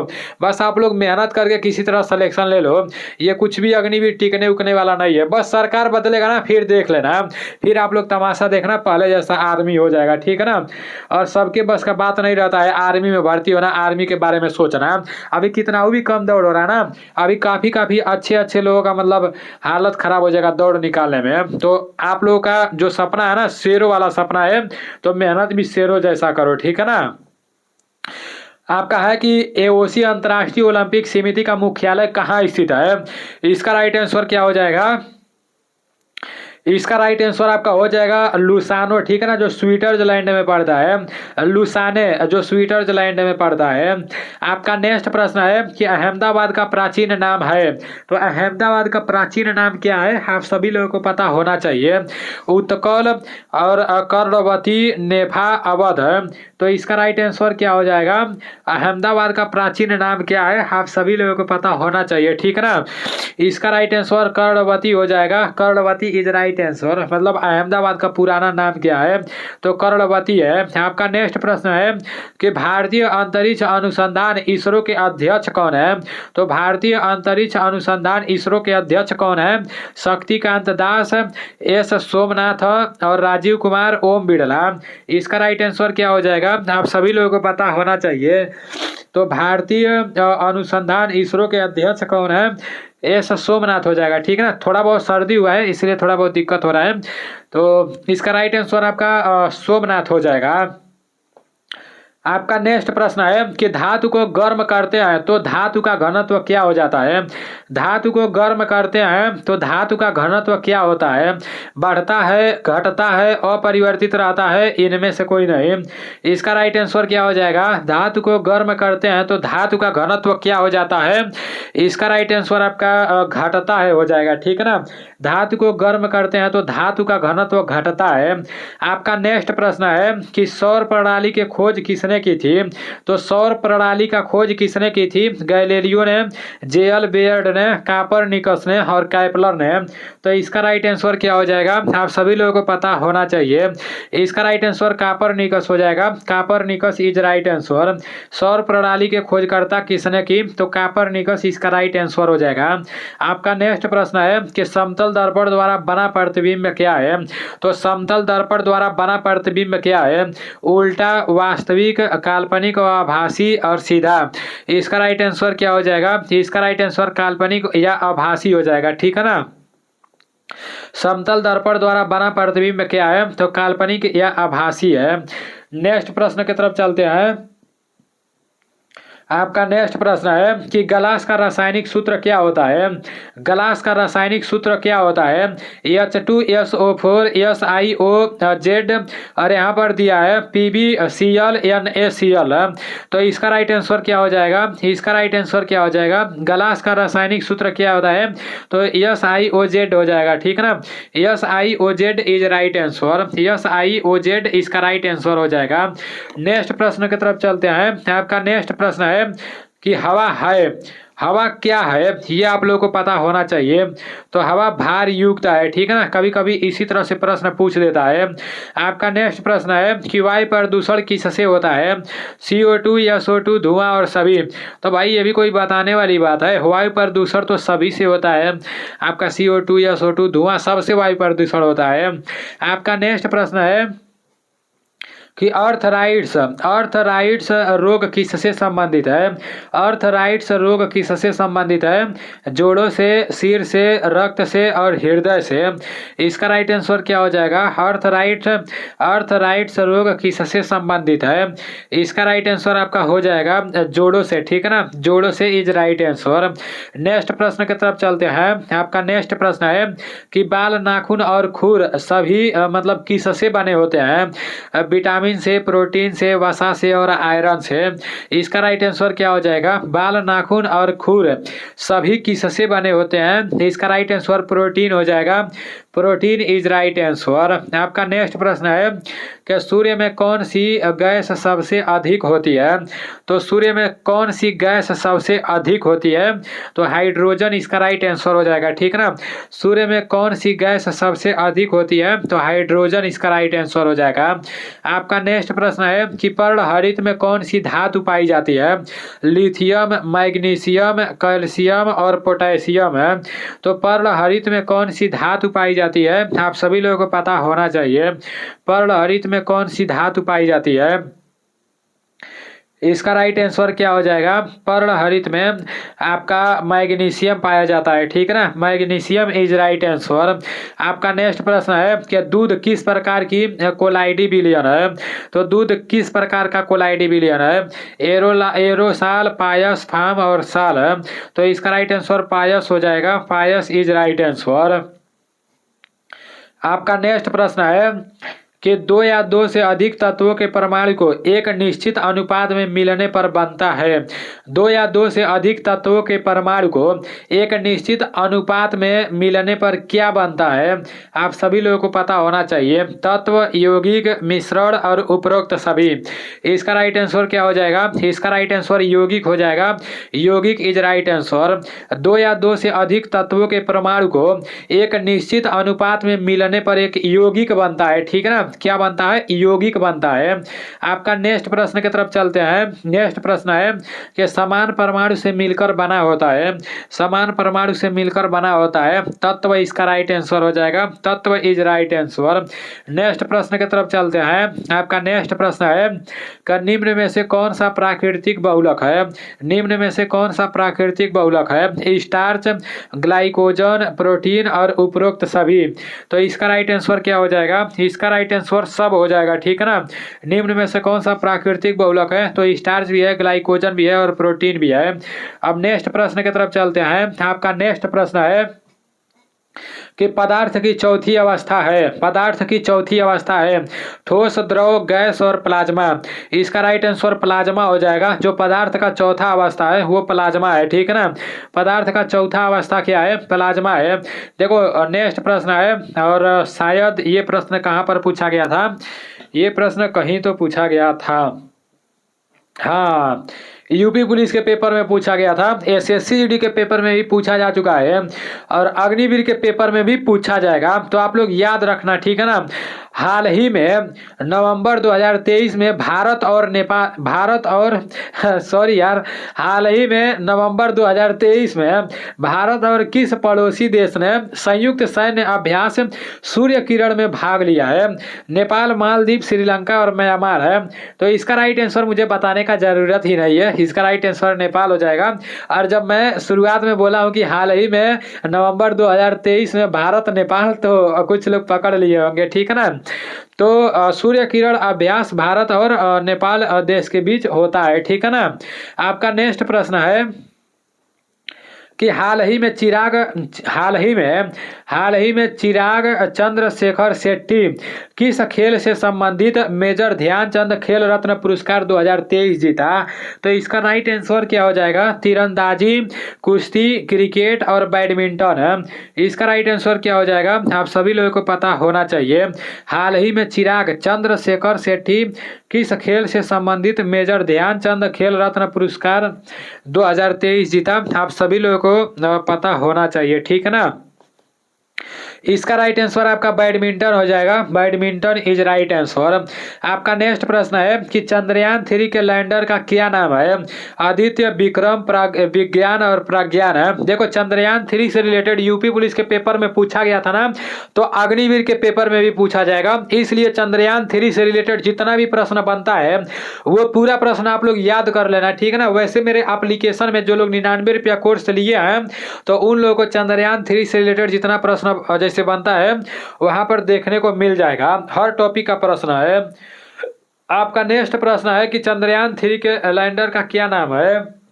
बस आप लोग मेहनत करके किसी तरह सिलेक्शन ले लो। ये कुछ भी अग्निवीर टिकने उकने वाला नहीं है, बस सरकार बदलेगा ना फिर देख लेना, फिर आप लोग तमाशा देखना, पहले जैसा आर्मी हो जाएगा, ठीक है ना। और सबके बस का बात नहीं रहता है आर्मी में भर्ती होना, आर्मी के बारे में सोचना। अभी कितना वो भी कम दौड़ हो रहा है ना, अभी काफ़ी अच्छे लोगों का मतलब हालत खराब हो जाएगा दौड़ निकालने में। तो आप लोगों का जो सपना है ना, शेरों वाला सपना है, तो मेहनत भी शेरों जैसा करो, ठीक है ना। आपका है कि AOC अंतर्राष्ट्रीय ओलंपिक समिति का मुख्यालय कहाँ स्थित है? इसका राइट आंसर क्या हो जाएगा? इसका राइट आंसर आपका हो जाएगा लुसानो, ठीक है ना, जो स्विट्जरलैंड में पड़ता है। लुसाने जो स्विट्जरलैंड में पड़ता है। आपका नेक्स्ट प्रश्न है कि अहमदाबाद का प्राचीन नाम है, तो अहमदाबाद का प्राचीन नाम क्या है? आप सभी लोगों को पता होना चाहिए। उत्कल और कर्णवती, नेफा, अवध। तो इसका राइट आंसर क्या हो जाएगा? अहमदाबाद का प्राचीन नाम क्या है? आप सभी लोगों को पता होना चाहिए, ठीक है ना। इसका राइट आंसर कर्णवती हो जाएगा। Karnavati is right answer. मतलब अहमदाबाद का पुराना नाम क्या है? तो कर्णवती है। आपका नेक्स्ट प्रश्न है कि भारतीय अंतरिक्ष अनुसंधान इसरो के अध्यक्ष कौन है? तो भारतीय अंतरिक्ष अनुसंधान इसरो के अध्यक्ष कौन है? शक्तिकांत दास, S सोमनाथ और राजीव कुमार, ओम बिड़ला। इसका राइट आंसर क्या हो जाएगा? आप सभी लोगों को पता होना चाहिए। तो भारतीय अनुसंधान इसरो के अध्यक्ष कौन है? S सोमनाथ हो जाएगा, ठीक है ना। थोड़ा बहुत सर्दी हुआ है इसलिए थोड़ा बहुत दिक्कत हो रहा है, तो इसका राइट आंसर आपका सोमनाथ हो जाएगा। आपका नेक्स्ट प्रश्न है कि धातु को गर्म करते हैं तो धातु का घनत्व क्या हो जाता है? धातु को गर्म करते हैं तो धातु का घनत्व क्या होता है? बढ़ता है, घटता है, अपरिवर्तित रहता है, इनमें से कोई नहीं। इसका राइट आंसर क्या हो जाएगा? धातु को गर्म करते हैं तो धातु का घनत्व क्या हो जाता है? इसका राइट आंसर आपका घटता है हो जाएगा, ठीक है ना। धातु को गर्म करते हैं तो धातु का घनत्व घटता है। आपका नेक्स्ट प्रश्न है कि सौर प्रणाली की खोज किसने की थी? तो सौर प्रणाली का खोज किसने की थी? गैलीलियो ने, J.L. बेयर्ड ने, कापरनिकस ने और कैपलर ने। तो इसका राइट आंसर क्या हो जाएगा? आप सभी लोगों को पता होना चाहिए। इसका राइट आंसर कापरनिकस हो जाएगा। Copernicus is right answer. सौर प्रणाली के खोजकर्ता किसने की? तो कापरनिकस इसका राइट आंसर हो जाएगा। आपका नेक्स्ट प्रश्न है कि समतल दर्पण द्वारा बना प्रतिबिंब क्या है? तो समतल दर्पण द्वारा बना प्रतिबिंब क्या है? उल्टा, वास्तविक, काल्पनिक, आभासी और सीधा। इसका राइट आंसर क्या हो जाएगा? इसका राइट आंसर काल्पनिक या आभासी हो जाएगा, ठीक है ना। समतल दर्पण द्वारा बना प्रतिबिंब क्या है? तो काल्पनिक या आभासी है। नेक्स्ट प्रश्न की तरफ चलते हैं। आपका नेक्स्ट प्रश्न है कि गलास का रासायनिक सूत्र क्या होता है? गलास का रासायनिक सूत्र क्या होता है? H2SO4 SiOZ और यहाँ पर दिया है PbCl NaCl। तो इसका राइट आंसर क्या हो जाएगा? इसका राइट आंसर क्या हो जाएगा? गलास का रासायनिक सूत्र क्या होता है? तो SiOZ हो जाएगा, ठीक है ना। SiOZ is right answer. SiOZ इसका राइट आंसर हो जाएगा। नेक्स्ट प्रश्न की तरफ चलते हैं। आपका नेक्स्ट प्रश्न है कि हवा है, हवा क्या है? ये आप लोगों को पता होना चाहिए। तो हवा भार युक्त है, ठीक है ना। कभी कभी इसी तरह से प्रश्न पूछ देता है। आपका नेक्स्ट प्रश्न है कि वायु प्रदूषण किससे होता है? CO2, SO2, धुआं और सभी। तो भाई ये भी कोई बताने वाली बात है? वायु प्रदूषण तो सभी से होता है। आपका CO2, SO2, धुआं सबसे वायु प्रदूषण होता है। आपका नेक्स्ट प्रश्न है कि अर्थराइट्स रोग किससे संबंधित है? अर्थराइट्स रोग किससे संबंधित है? जोड़ों से, सिर से, रक्त से और हृदय से। इसका राइट आंसर क्या हो जाएगा? अर्थराइट्स रोग किससे संबंधित है? इसका राइट आंसर आपका हो जाएगा जोड़ों से, ठीक है ना, जोड़ों से इज राइट आंसर। नेक्स्ट प्रश्न की तरफ चलते हैं। आपका नेक्स्ट प्रश्न है कि बाल, नाखून और खुर सभी मतलब किससे बने होते हैं? विटामिन से, प्रोटीन से, वसा से और आयरन से। इसका राइट आंसर क्या हो जाएगा? बाल, नाखून और खुर सभी किससे बने होते हैं? इसका राइट आंसर प्रोटीन हो जाएगा। Protein is right answer. आपका नेक्स्ट प्रश्न है कि सूर्य में कौन सी गैस सबसे अधिक होती है? तो सूर्य में कौन सी गैस सबसे अधिक होती है? तो हाइड्रोजन इसका राइट आंसर हो जाएगा, ठीक ना। सूर्य में कौन सी गैस सबसे अधिक होती है? तो हाइड्रोजन इसका राइट आंसर हो जाएगा। आपका नेक्स्ट प्रश्न है कि पर्णहरित में कौन सी धातु पाई जाती है? लिथियम, मैग्नीशियम, कैल्शियम और पोटेशियम है। तो पर्णहरित में कौन सी धातु पाई जाती है? आप सभी लोगों को पता होना चाहिए पर्णहरित में कौन सी धातु पाई जाती है। इसका राइट आंसर क्या हो जाएगा? पर्णहरित में आपका मैग्नीशियम पाया जाता है, ठीक है ना, मैग्नीशियम इज राइट आंसर। आपका नेक्स्ट प्रश्न है कि दूध किस प्रकार की कोलाइडी विलयन है? तो दूध किस प्रकार का कोलाइडी विलयन है? एरोसाल, पायस, फार्म और साल है। तो इसका राइट आंसर पायस हो जाएगा। पायस इज राइट आंसर। आपका नेक्स्ट प्रश्न है कि दो या दो से अधिक तत्वों के परमाणु को एक निश्चित अनुपात में मिलने पर बनता है। दो या दो से अधिक तत्वों के परमाणु को एक निश्चित अनुपात में मिलने पर क्या बनता है? आप सभी लोगों को पता होना चाहिए। तत्व, यौगिक, मिश्रण और उपरोक्त सभी। इसका राइट आंसर क्या हो जाएगा? इसका राइट आंसर यौगिक हो जाएगा। यौगिक इज राइट आंसर। दो या दो से अधिक तत्वों के परमाणु को एक निश्चित अनुपात में मिलने पर एक यौगिक बनता है, ठीक है ना। क्या बनता है? यौगिक बनता है। आपका नेक्स्ट प्रश्न की तरफ चलते हैं। नेक्स्ट प्रश्न है कि समान परमाणु से मिलकर बना होता है। समान परमाणु से मिलकर बना होता है तत्व। इसका राइट आंसर हो जाएगा। तत्व इज राइट आंसर। नेक्स्ट प्रश्न की तरफ चलते हैं। आपका नेक्स्ट प्रश्न है कि निम्न में से कौन सा प्राकृतिक बहुलक है? निम्न में से कौन सा प्राकृतिक बहुलक है? स्टार्च, ग्लाइकोजन, प्रोटीन और उपरोक्त सभी। तो इसका राइट आंसर क्या हो जाएगा? इसका राइट आंसर सब हो जाएगा, ठीक है ना। निम्न में से कौन सा प्राकृतिक बहुलक है? तो स्टार्च भी है, ग्लाइकोजन भी है और प्रोटीन भी है। अब नेक्स्ट प्रश्न की तरफ चलते हैं। आपका नेक्स्ट प्रश्न है कि पदार्थ की चौथी अवस्था है। पदार्थ की चौथी अवस्था है ठोस, द्रव, गैस और प्लाज्मा। इसका राइट आंसर प्लाज्मा हो जाएगा। जो पदार्थ का चौथा अवस्था है वो प्लाज्मा है, ठीक है ना। पदार्थ का चौथा अवस्था क्या है? प्लाज्मा है। देखो नेक्स्ट प्रश्न है, और शायद ये प्रश्न कहाँ पर पूछा गया था? ये प्रश्न कहीं तो पूछा गया था, हाँ, यूपी पुलिस के पेपर में पूछा गया था। एसएससी जीडी के पेपर में भी पूछा जा चुका है और अग्निवीर के पेपर में भी पूछा जाएगा। तो आप लोग याद रखना, ठीक है ना। हाल ही में नवंबर 2023 में हाल ही में नवंबर 2023 में भारत और किस पड़ोसी देश ने संयुक्त सैन्य अभ्यास सूर्य किरण में भाग लिया है? नेपाल, मालदीव, श्रीलंका और म्यांमार है। तो इसका राइट आंसर मुझे बताने का जरूरत ही नहीं है। इसका राइट आंसर नेपाल हो जाएगा। और जब मैं शुरुआत में बोला हूँ कि हाल ही में नवंबर 2023 में भारत नेपाल, तो कुछ लोग पकड़ लिए होंगे, ठीक है ना। तो सूर्य किरण अभ्यास भारत और नेपाल देश के बीच होता है, ठीक है ना। आपका नेक्स्ट प्रश्न है कि हाल ही में चिराग चंद्रशेखर शेट्टी किस खेल से संबंधित मेजर ध्यानचंद खेल रत्न पुरस्कार 2023 जीता? तो इसका राइट आंसर क्या हो जाएगा? तीरंदाजी, कुश्ती, क्रिकेट और बैडमिंटन है। इसका राइट आंसर क्या हो जाएगा? आप सभी लोगों को पता होना चाहिए। हाल ही में चिराग चंद्रशेखर शेट्टी किस खेल से संबंधित मेजर ध्यानचंद खेल रत्न पुरस्कार 2023 जीता? आप सभी लोगों को पता होना चाहिए, ठीक है ना। इसका राइट आंसर आपका बैडमिंटन हो जाएगा, बैडमिंटन इज राइट आंसर। आपका नेक्स्ट प्रश्न है कि चंद्रयान 3 के लैंडर का क्या नाम है? आदित्य, विक्रम, विज्ञान और प्रज्ञान है। देखो चंद्रयान 3 से रिलेटेड यूपी पुलिस के पेपर में पूछा गया था ना, तो अग्निवीर के पेपर में भी पूछा जाएगा, इसलिए चंद्रयान 3 से रिलेटेड जितना भी प्रश्न बनता है वो पूरा प्रश्न आप लोग याद कर लेना, ठीक है ना। वैसे मेरे एप्लीकेशन में जो लोग 99 रुपया कोर्स लिए हैं तो उन लोगों को चंद्रयान 3 से रिलेटेड जितना प्रश्न जैसे बनता है वहां पर देखने को मिल जाएगा, हर टॉपिक का प्रश्न है। आपका नेक्स्ट प्रश्न है कि चंद्रयान 3 के लैंडर का क्या नाम है?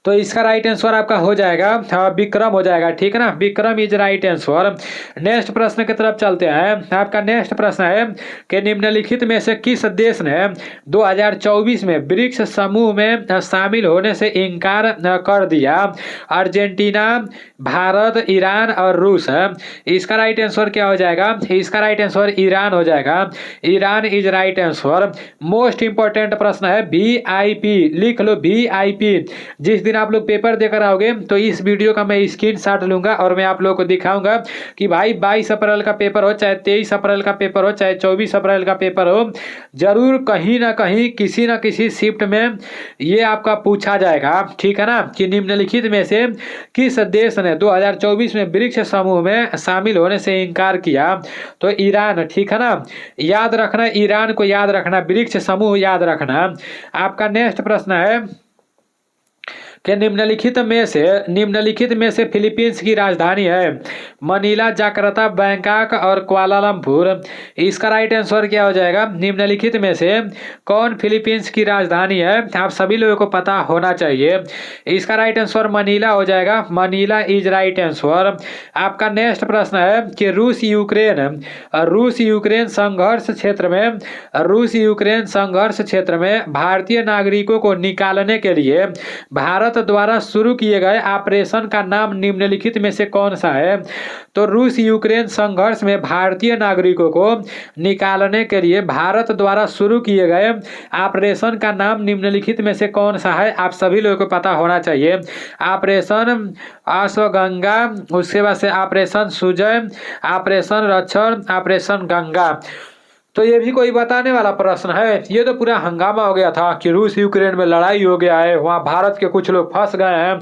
तो इसका राइट आंसर आपका हो जाएगा विक्रम हो जाएगा, ठीक है ना, Vikram is right answer. Next प्रश्न की तरफ चलते हैं। आपका नेक्स्ट प्रश्न है कि निम्नलिखित में से किस देश ने 2024 में ब्रिक्स समूह में शामिल होने से इनकार कर दिया? अर्जेंटीना, भारत, ईरान और रूस है। इसका राइट आंसर क्या हो जाएगा? इसका राइट आंसर ईरान हो जाएगा, Iran is right answer. Most important प्रश्न है VIP, लिख लो VIP। जिस दिन आप लोग पेपर देकर आओगे तो इस वीडियो का मैं स्क्रीनशॉट लूंगा और मैं आप लोगों को दिखाऊंगा कि भाई 22 अप्रैल का पेपर हो, चाहे 23 अप्रैल का पेपर हो, चाहे 24 अप्रैल का पेपर हो, जरूर कहीं ना कहीं किसी ना किसी शिफ्ट में ये आपका पूछा जाएगा, ठीक है ना, कि निम्नलिखित में से किस देश ने 2024 में ब्रिक्स समूह में शामिल होने से इनकार किया? तो ईरान, ठीक है ना, याद रखना, ईरान को याद रखना, ब्रिक्स समूह याद रखना। आपका नेक्स्ट प्रश्न है कि निम्नलिखित में से फिलीपींस की राजधानी है? मनीला, जकार्ता, बैंकॉक और कुआलालंपुर। इसका राइट आंसर क्या हो जाएगा? निम्नलिखित में से कौन फिलीपींस की राजधानी है? आप सभी लोगों को पता होना चाहिए। इसका राइट आंसर मनीला हो जाएगा, मनीला इज राइट आंसर। आपका नेक्स्ट प्रश्न है कि रूस यूक्रेन संघर्ष क्षेत्र में भारतीय नागरिकों को निकालने के लिए भारत द्वारा शुरू किए गए ऑपरेशन का नाम निम्नलिखित में से कौन सा है? तो रूस यूक्रेन संघर्ष में भारतीय नागरिकों को निकालने के लिए भारत द्वारा शुरू किए गए ऑपरेशन का नाम निम्नलिखित में से कौन सा है? आप सभी लोगों को पता होना चाहिए। ऑपरेशन अश्वगंगा, उसके बाद से ऑपरेशन सुजय, ऑपरेशन रक्षण, ऑपरेशन गंगा। तो ये भी कोई बताने वाला प्रश्न है? ये तो पूरा हंगामा हो गया था कि रूस यूक्रेन में लड़ाई हो गया है, वहाँ भारत के कुछ लोग फंस गए हैं।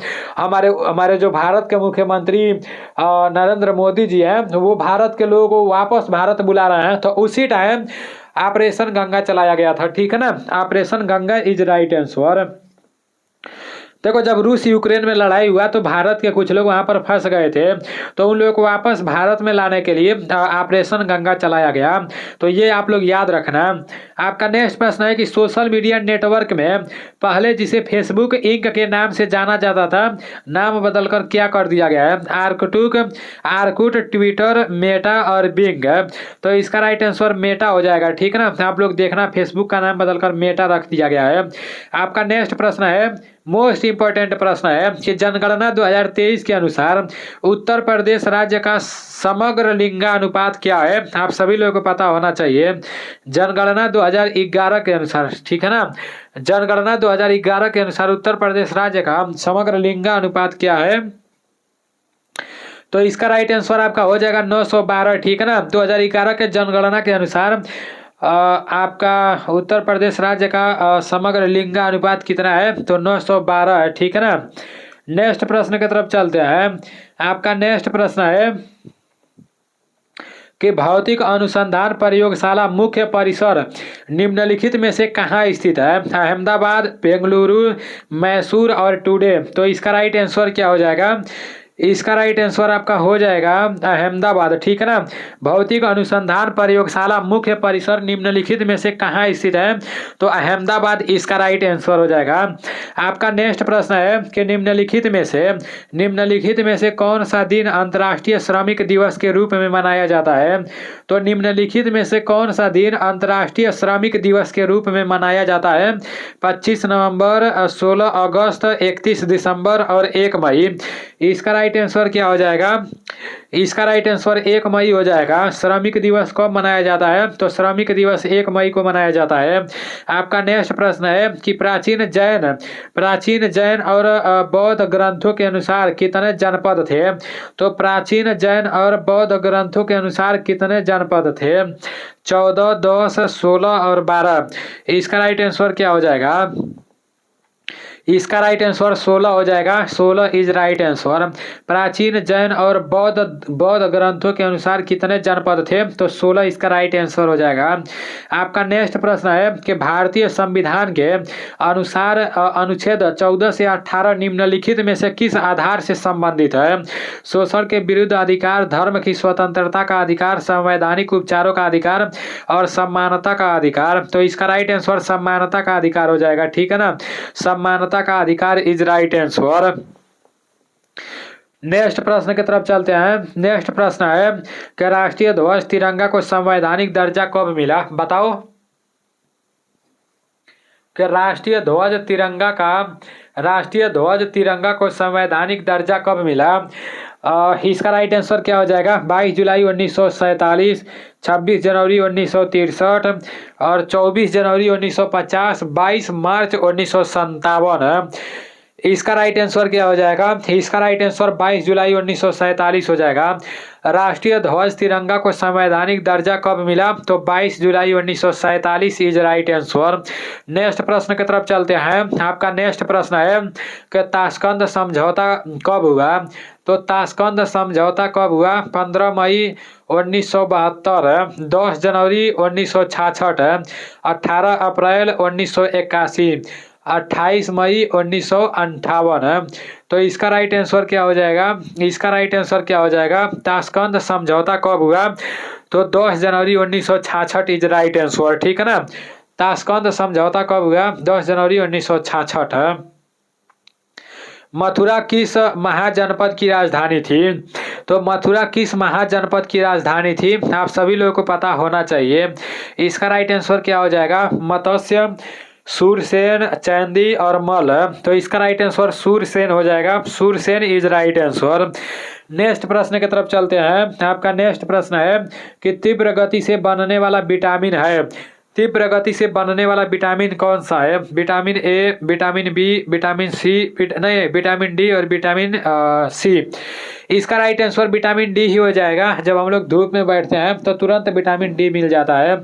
हमारे जो भारत के मुख्यमंत्री नरेंद्र मोदी जी हैं वो भारत के लोगों को वापस भारत बुला रहे हैं, तो उसी टाइम ऑपरेशन गंगा चलाया गया था, ठीक है ना, operation Ganga is right answer. देखो जब रूस यूक्रेन में लड़ाई हुआ तो भारत के कुछ लोग वहां पर फंस गए थे, तो उन लोगों को वापस भारत में लाने के लिए ऑपरेशन गंगा चलाया गया, तो ये आप लोग याद रखना। आपका नेक्स्ट प्रश्न है कि सोशल मीडिया नेटवर्क में पहले जिसे फेसबुक इंक के नाम से जाना जाता था, नाम बदलकर क्या कर दिया गया है? आर्कुट, ट्विटर, मेटा और बिंग। तो इसका राइट आंसर मेटा हो जाएगा, ठीक है ना। आप लोग देखना फेसबुक का नाम बदलकर मेटा रख दिया गया है। आपका नेक्स्ट प्रश्न है, मोस्ट इंपॉर्टेंट प्रश्न है कि जनगणना 2023 के अनुसार उत्तर प्रदेश राज्य का समग्र लिंगानुपात क्या है? आप सभी लोगों को पता होना चाहिए। जनगणना 2011 के अनुसार, ठीक है ना, जनगणना 2011 के अनुसार उत्तर प्रदेश राज्य का समग्र लिंगानुपात क्या है? तो इसका राइट आंसर आपका हो जाएगा 912, ठीक है ना। 2011 के जनगणना के अनुसार आपका उत्तर प्रदेश राज्य का समग्र लिंगानुपात कितना है? तो 912 है, ठीक है ना। नेक्स्ट प्रश्न की तरफ चलते हैं। आपका नेक्स्ट प्रश्न है कि भौतिक अनुसंधान प्रयोगशाला मुख्य परिसर निम्नलिखित में से कहाँ स्थित है? अहमदाबाद, बेंगलुरु, मैसूर और टुडे। तो इसका राइट आंसर क्या हो जाएगा? इसका राइट आंसर आपका हो जाएगा अहमदाबाद, ठीक है ना। भौतिक अनुसंधान प्रयोगशाला मुख्य परिसर निम्नलिखित में से कहाँ स्थित है? तो अहमदाबाद इसका राइट आंसर हो जाएगा। आपका नेक्स्ट प्रश्न है कि निम्नलिखित में से कौन सा दिन अंतर्राष्ट्रीय श्रमिक दिवस के रूप में मनाया जाता है? तो निम्नलिखित में से कौन सा दिन अंतर्राष्ट्रीय श्रमिक दिवस के रूप में मनाया जाता है? 25 नवंबर, 16 अगस्त, 31 दिसंबर और 1 मई। इसका राइट राइट आंसर क्या हो जाएगा? इसका राइट आंसर 1 मई हो जाएगा। श्रमिक दिवस कब मनाया जाता है? तो श्रमिक दिवस 1 मई को मनाया जाता है। आपका नेक्स्ट प्रश्न है कि प्राचीन जैन और बौद्ध ग्रंथों के अनुसार कितने जनपद थे? तो प्राचीन जैन और बौद्ध ग्रंथों के अनुसार कितने जनपद थे? 14, 10, 16 और 12। इसका राइट आंसर क्या हो जाएगा? इसका राइट आंसर 16 हो जाएगा। 16 इज राइट आंसर। प्राचीन जैन और बौद्ध ग्रंथों के अनुसार कितने जनपद थे? तो 16 इसका राइट आंसर हो जाएगा। आपका नेक्स्ट प्रश्न है कि भारतीय संविधान के अनुसार अनुच्छेद 14 से 18 निम्नलिखित में से किस आधार से संबंधित है? शोषण के विरुद्ध अधिकार, धर्म की स्वतंत्रता का अधिकार, संवैधानिक उपचारों का अधिकार और समानता का अधिकार। तो इसका राइट आंसर समानता का अधिकार हो जाएगा। ठीक है ना, समानता का अधिकार इज राइट आंसर। नेक्स्ट प्रश्न की तरफ चलते हैं। नेक्स्ट प्रश्न है कि राष्ट्रीय ध्वज तिरंगा को संवैधानिक दर्जा कब मिला? बताओ कि राष्ट्रीय ध्वज तिरंगा को संवैधानिक दर्जा कब मिला? इसका राइट आंसर क्या हो जाएगा? 22 जुलाई 1947, 26 जनवरी 1963 और 24 जनवरी 1950, 22 मार्च 1957। इसका राइट आंसर क्या हो जाएगा? इसका राइट आंसर 22 जुलाई 1947 हो जाएगा। राष्ट्रीय ध्वज तिरंगा को संवैधानिक दर्जा कब मिला? तो 22 जुलाई 1947 इज राइट आंसर। नेक्स्ट प्रश्न की तरफ चलते हैं। आपका नेक्स्ट प्रश्न है कि ताशकंद समझौता कब हुआ? तो ताशकंद समझौता कब हुआ? 15 मई 1972, 10 जनवरी 1966, 18 अप्रैल 1981, 28 मई 1958। तो इसका राइट आंसर क्या हो जाएगा? इसका राइट आंसर क्या हो जाएगा? ताशकंद समझौता कब हुआ? तो 10 जनवरी 1966 इज राइट आंसर। ठीक है ना, ताशकंद समझौता कब हुआ? 10 जनवरी 1966। मथुरा किस महाजनपद की राजधानी थी? तो मथुरा किस महाजनपद की राजधानी थी? आप सभी लोगों को पता होना चाहिए। इसका राइट आंसर क्या हो जाएगा? मत्स्य, सूरसेन, चैंदी और मल। तो इसका राइट आंसर सूरसेन हो जाएगा। Shurasena is right answer. Next प्रश्न की तरफ चलते हैं। आपका नेक्स्ट प्रश्न है कि तीव्र गति से बनने वाला विटामिन है। तीव्र गति से बनने वाला विटामिन कौन सा है? Vitamin A, vitamin B, vitamin C, vitamin D और विटामिन सी। इसका राइट आंसर विटामिन डी ही हो जाएगा। जब हम लोग धूप में बैठते हैं तो तुरंत विटामिन डी मिल जाता है,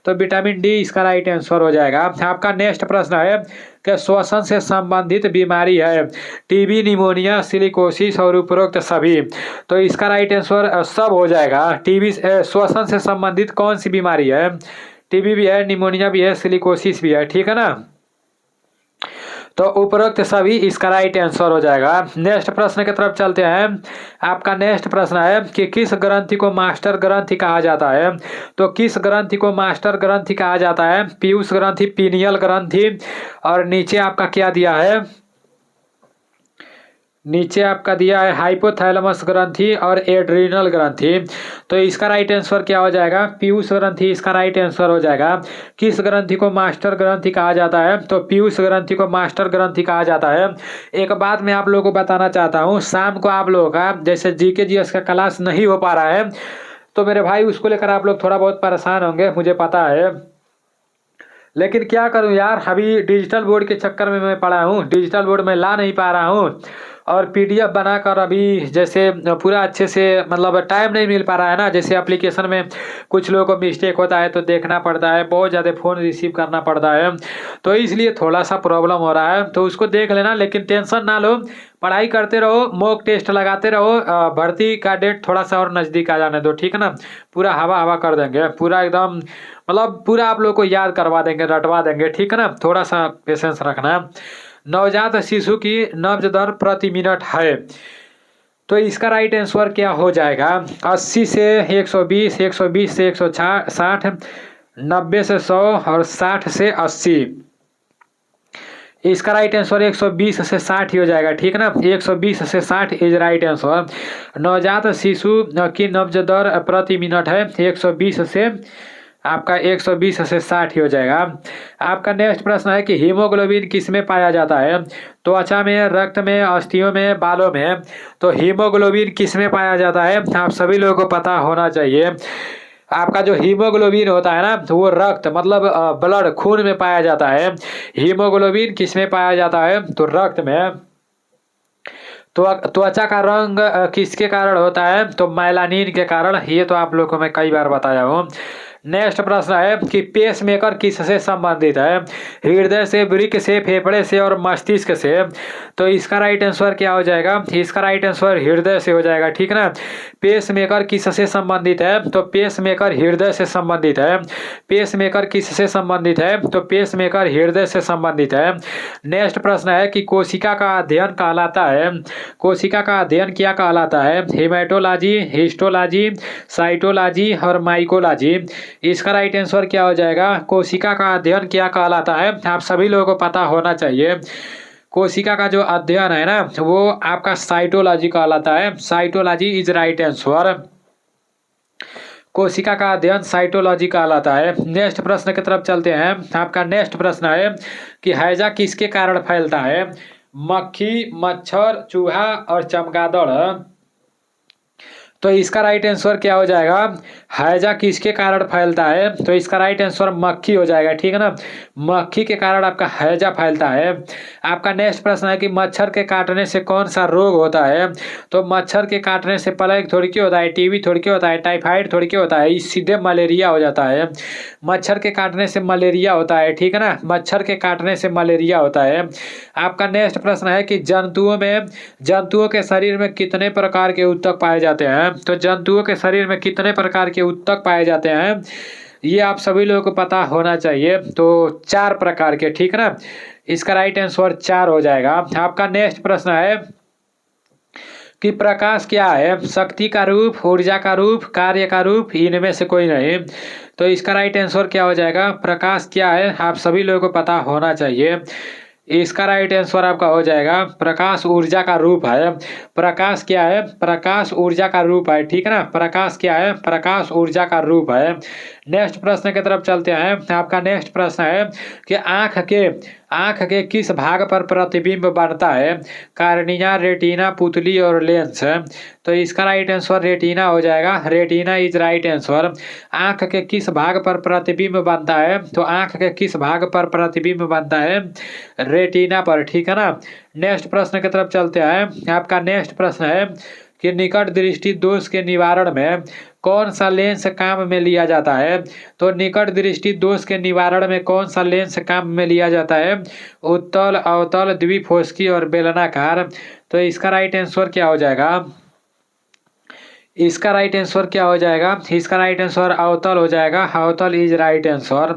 तो विटामिन डी इसका राइट आंसर हो जाएगा। आपका नेक्स्ट प्रश्न है कि श्वसन से संबंधित बीमारी है। टीबी, निमोनिया, सिलिकोसिस और उपरोक्त सभी। तो इसका राइट आंसर सब हो जाएगा। टीबी श्वसन से संबंधित कौन सी बीमारी है? टीबी भी है, निमोनिया भी है, सिलिकोसिस भी है। ठीक है ना, तो उपरोक्त सभी इसका राइट आंसर हो जाएगा। नेक्स्ट प्रश्न की तरफ चलते हैं। आपका नेक्स्ट प्रश्न है कि किस ग्रंथि को मास्टर ग्रंथि कहा जाता है? तो किस ग्रंथि को मास्टर ग्रंथि कहा जाता है? पीयूष ग्रंथि, पीनियल ग्रंथि और नीचे आपका क्या दिया है? नीचे आपका दिया है हाइपोथैलेमस ग्रंथि और एड्रीनल ग्रंथि। तो इसका राइट आंसर क्या हो जाएगा? पीयूष ग्रंथि इसका राइट आंसर हो जाएगा। किस ग्रंथि को मास्टर ग्रंथि कहा जाता है? तो पीयूष ग्रंथि को मास्टर ग्रंथि कहा जाता है। एक बात मैं आप लोगों को बताना चाहता हूँ, शाम को आप लोगों का जैसे जीके जीएस का क्लास नहीं हो पा रहा है तो मेरे भाई उसको लेकर आप लोग थोड़ा बहुत परेशान होंगे, मुझे पता है, लेकिन क्या करूं यार, अभी डिजिटल बोर्ड के चक्कर में मैं पड़ा हूं। डिजिटल बोर्ड में ला नहीं पा रहा हूं और पीडीएफ बनाकर अभी जैसे पूरा अच्छे से मतलब टाइम नहीं मिल पा रहा है ना। जैसे एप्लीकेशन में कुछ लोगों को मिस्टेक होता है तो देखना पड़ता है, बहुत ज़्यादा फ़ोन रिसीव करना पड़ता है, तो इसलिए थोड़ा सा प्रॉब्लम हो रहा है। तो उसको देख लेना, लेकिन टेंशन ना लो, पढ़ाई करते रहो, मॉक टेस्ट लगाते रहो। भर्ती का डेट थोड़ा सा और नज़दीक आ जाने दो, ठीक है ना। पूरा हवा कर देंगे, पूरा एकदम मतलब पूरा आप लोग को याद करवा देंगे, रटवा देंगे, ठीक है ना। थोड़ा सा पेशेंस रखना। नवजात शिशु की नब्ज दर प्रति मिनट है, तो इसका राइट आंसर क्या हो जाएगा? 80 से 120, 120 से 160, 90 से 100 और 60 से 80। इसका राइट आंसर 120 से 60 ही हो जाएगा, ठीक है ना। 120 से 60 इज राइट आंसर। नवजात शिशु की नब्ज दर प्रति मिनट है 120 से आपका 120 से 60 ही हो जाएगा। आपका नेक्स्ट प्रश्न है कि हीमोग्लोबिन किस में पाया जाता है? त्वचा में, रक्त में, अस्थियों में, बालों में। तो हीमोग्लोबिन किस में पाया जाता है? आप सभी लोगों को पता होना चाहिए। आपका जो हीमोग्लोबिन होता है ना, वो रक्त मतलब ब्लड, खून में पाया जाता है। हीमोग्लोबिन किस में पाया जाता है? तो रक्त में। तो त्वचा का रंग किसके कारण होता है? तो मेलानिन के कारण। ये तो आप लोगों को मैं कई बार बताया हूँ। नेक्स्ट प्रश्न है कि पेसमेकर किससे संबंधित है? हृदय से, वृक्क से, फेफड़े से और मस्तिष्क से। तो इसका राइट आंसर क्या हो जाएगा? इसका राइट आंसर हृदय से हो जाएगा, ठीक ना। पेसमेकर किससे संबंधित है? तो पेसमेकर हृदय से संबंधित है। पेसमेकर किससे संबंधित है? तो पेसमेकर हृदय से संबंधित है। नेक्स्ट प्रश्न है कि कोशिका का अध्ययन कहलाता है, कोशिका का अध्ययन क्या कहलाता है? हेमेटोलॉजी, हिस्टोलॉजी, साइटोलॉजी और माइकोलॉजी। इसका राइट आंसर क्या हो जाएगा? कोशिका का अध्ययन क्या कहलाता है? आप सभी लोगों को पता होना चाहिए। कोशिका का जो अध्ययन है ना, वो आपका साइटोलॉजी कहलाता है। Cytology is right answer. कोशिका का अध्ययन साइटोलॉजी कहलाता है। नेक्स्ट प्रश्न की तरफ चलते हैं। आपका नेक्स्ट प्रश्न है कि हैजा किसके कारण फैलता है? मक्खी, मच्छर, चूहा और चमगादड़। तो इसका राइट आंसर क्या हो जाएगा? हैजा किसके कारण फैलता है? तो इसका राइट आंसर मक्खी हो जाएगा, ठीक है ना। मक्खी के कारण आपका हैजा फैलता है। आपका नेक्स्ट प्रश्न है कि मच्छर के काटने से कौन सा रोग होता है? तो मच्छर के काटने से प्लेग थोड़ी की होता है, टीबी थोड़ी की होता है, टाइफाइड थोड़ी की होता है, सीधे मलेरिया हो जाता है। मच्छर के काटने से मलेरिया होता है, ठीक है ना। मच्छर के काटने से मलेरिया होता है। आपका नेक्स्ट प्रश्न है कि जंतुओं के शरीर में कितने प्रकार के ऊतक पाए जाते हैं? तो जंतुओं के शरीर में कितने प्रकार के ऊतक पाए जाते हैं? ये आप सभी लोगों को पता होना चाहिए। तो 4 प्रकार के, ठीक है ना। इसका राइट आंसर 4 हो जाएगा। आपका नेक्स्ट प्रश्न है कि प्रकाश क्या है? शक्ति का रूप, ऊर्जा का रूप, कार्य का रूप, इनमें से कोई नहीं। तो इसका राइट आंसर क्या हो जाएगा? प्रकाश क्या है? आप सभी लोगों को पता होना चाहिए। इसका राइट आंसर आपका हो जाएगा प्रकाश ऊर्जा का रूप है। प्रकाश क्या है? प्रकाश ऊर्जा का रूप है, ठीक है ना। प्रकाश क्या है? प्रकाश ऊर्जा का रूप है। नेक्स्ट प्रश्न की तरफ चलते हैं। आपका नेक्स्ट प्रश्न है कि आंख के किस भाग पर प्रतिबिंब बनता है? कार्निया, रेटिना, पुतली और लेंस। तो इसका राइट आंसर रेटिना हो जाएगा। Retina is right answer. आंख के किस भाग पर प्रतिबिंब बनता है? तो आंख के किस भाग पर प्रतिबिंब बनता है? रेटिना पर, ठीक है ना। नेक्स्ट प्रश्न की तरफ चलते हैं। आपका नेक्स्ट प्रश्न है कि निकट दृष्टि दोष के निवारण में कौन सा लेंस काम में लिया जाता है? तो निकट दृष्टि दोष के निवारण में कौन सा लेंस काम में लिया जाता है? उत्तल, अवतल, द्विफोस्की और बेलनाकार। तो इसका राइट आंसर क्या हो जाएगा? इसका राइट आंसर क्या हो जाएगा? इसका राइट आंसर अवतल हो जाएगा। अवतल इज राइट आंसर।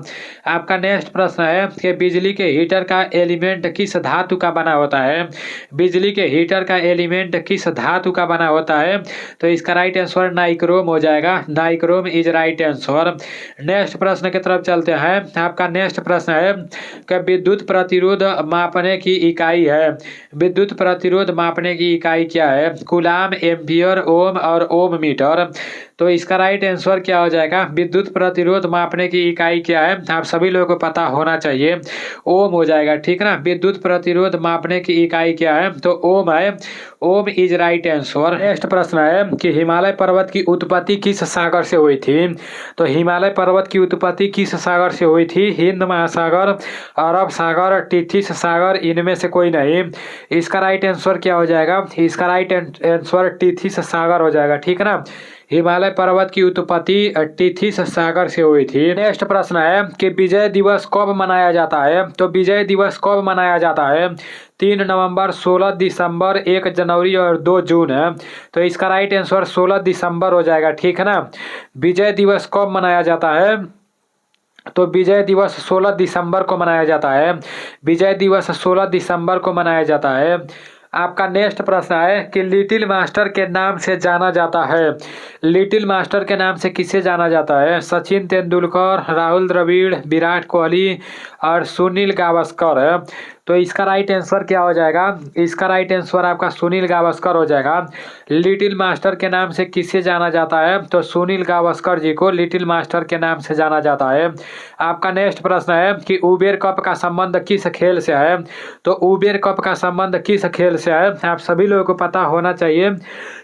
आपका नेक्स्ट प्रश्न है कि बिजली के हीटर का एलिमेंट किस धातु का बना होता है? बिजली के हीटर का एलिमेंट किस धातु का बना होता है? तो इसका राइट आंसर नाइक्रोम हो जाएगा। Nichrome is right answer. Next प्रश्न की तरफ चलते हैं। आपका नेक्स्ट प्रश्न है कि विद्युत प्रतिरोध मापने की इकाई है। विद्युत प्रतिरोध मापने की इकाई क्या है? कूलाम, एम्पियर, ओम और ओम मीटर। तो इसका राइट आंसर क्या हो जाएगा? विद्युत प्रतिरोध मापने की इकाई क्या है? आप सभी लोगों को पता होना चाहिए। ओम हो जाएगा, ठीक है ना। विद्युत प्रतिरोध मापने की इकाई क्या है? तो ओम है। ओम इज राइट आंसर। नेक्स्ट प्रश्न है कि हिमालय पर्वत की उत्पत्ति किस सागर से हुई थी? तो हिमालय पर्वत की उत्पत्ति किस सागर से हुई थी? हिंद महासागर, अरब सागर, टिथिस सागर, इनमें से कोई नहीं। इसका राइट आंसर क्या हो जाएगा? इसका राइट आंसर टिथिस सागर हो जाएगा, ठीक है ना। हिमालय पर्वत की उत्पत्ति टिथिस सागर से हुई थी। नेक्स्ट प्रश्न है कि विजय दिवस कब मनाया जाता है? तो विजय दिवस कब मनाया जाता है? 3 नवंबर, 16 दिसंबर, 1 जनवरी और 2 जून है। तो इसका राइट आंसर 16 दिसंबर हो जाएगा, ठीक है ना। विजय दिवस कब मनाया जाता है? तो विजय दिवस 16 दिसंबर को मनाया जाता है। विजय दिवस 16 दिसंबर को मनाया जाता है। आपका नेक्स्ट प्रश्न है कि लिटिल मास्टर के नाम से जाना जाता है। लिटिल मास्टर के नाम से किसे जाना जाता है? सचिन तेंदुलकर, राहुल द्रविड़, विराट कोहली और सुनील गावस्कर है। तो इसका राइट आंसर क्या हो जाएगा? इसका राइट आंसर आपका सुनील गावस्कर हो जाएगा। लिटिल मास्टर के नाम से किसे जाना जाता है? तो सुनील गावस्कर जी को लिटिल मास्टर के नाम से जाना जाता है। आपका नेक्स्ट प्रश्न है कि उबेर कप का संबंध किस खेल से है? तो उबेर कप का संबंध किस खेल से है? आप सभी लोगों को पता होना चाहिए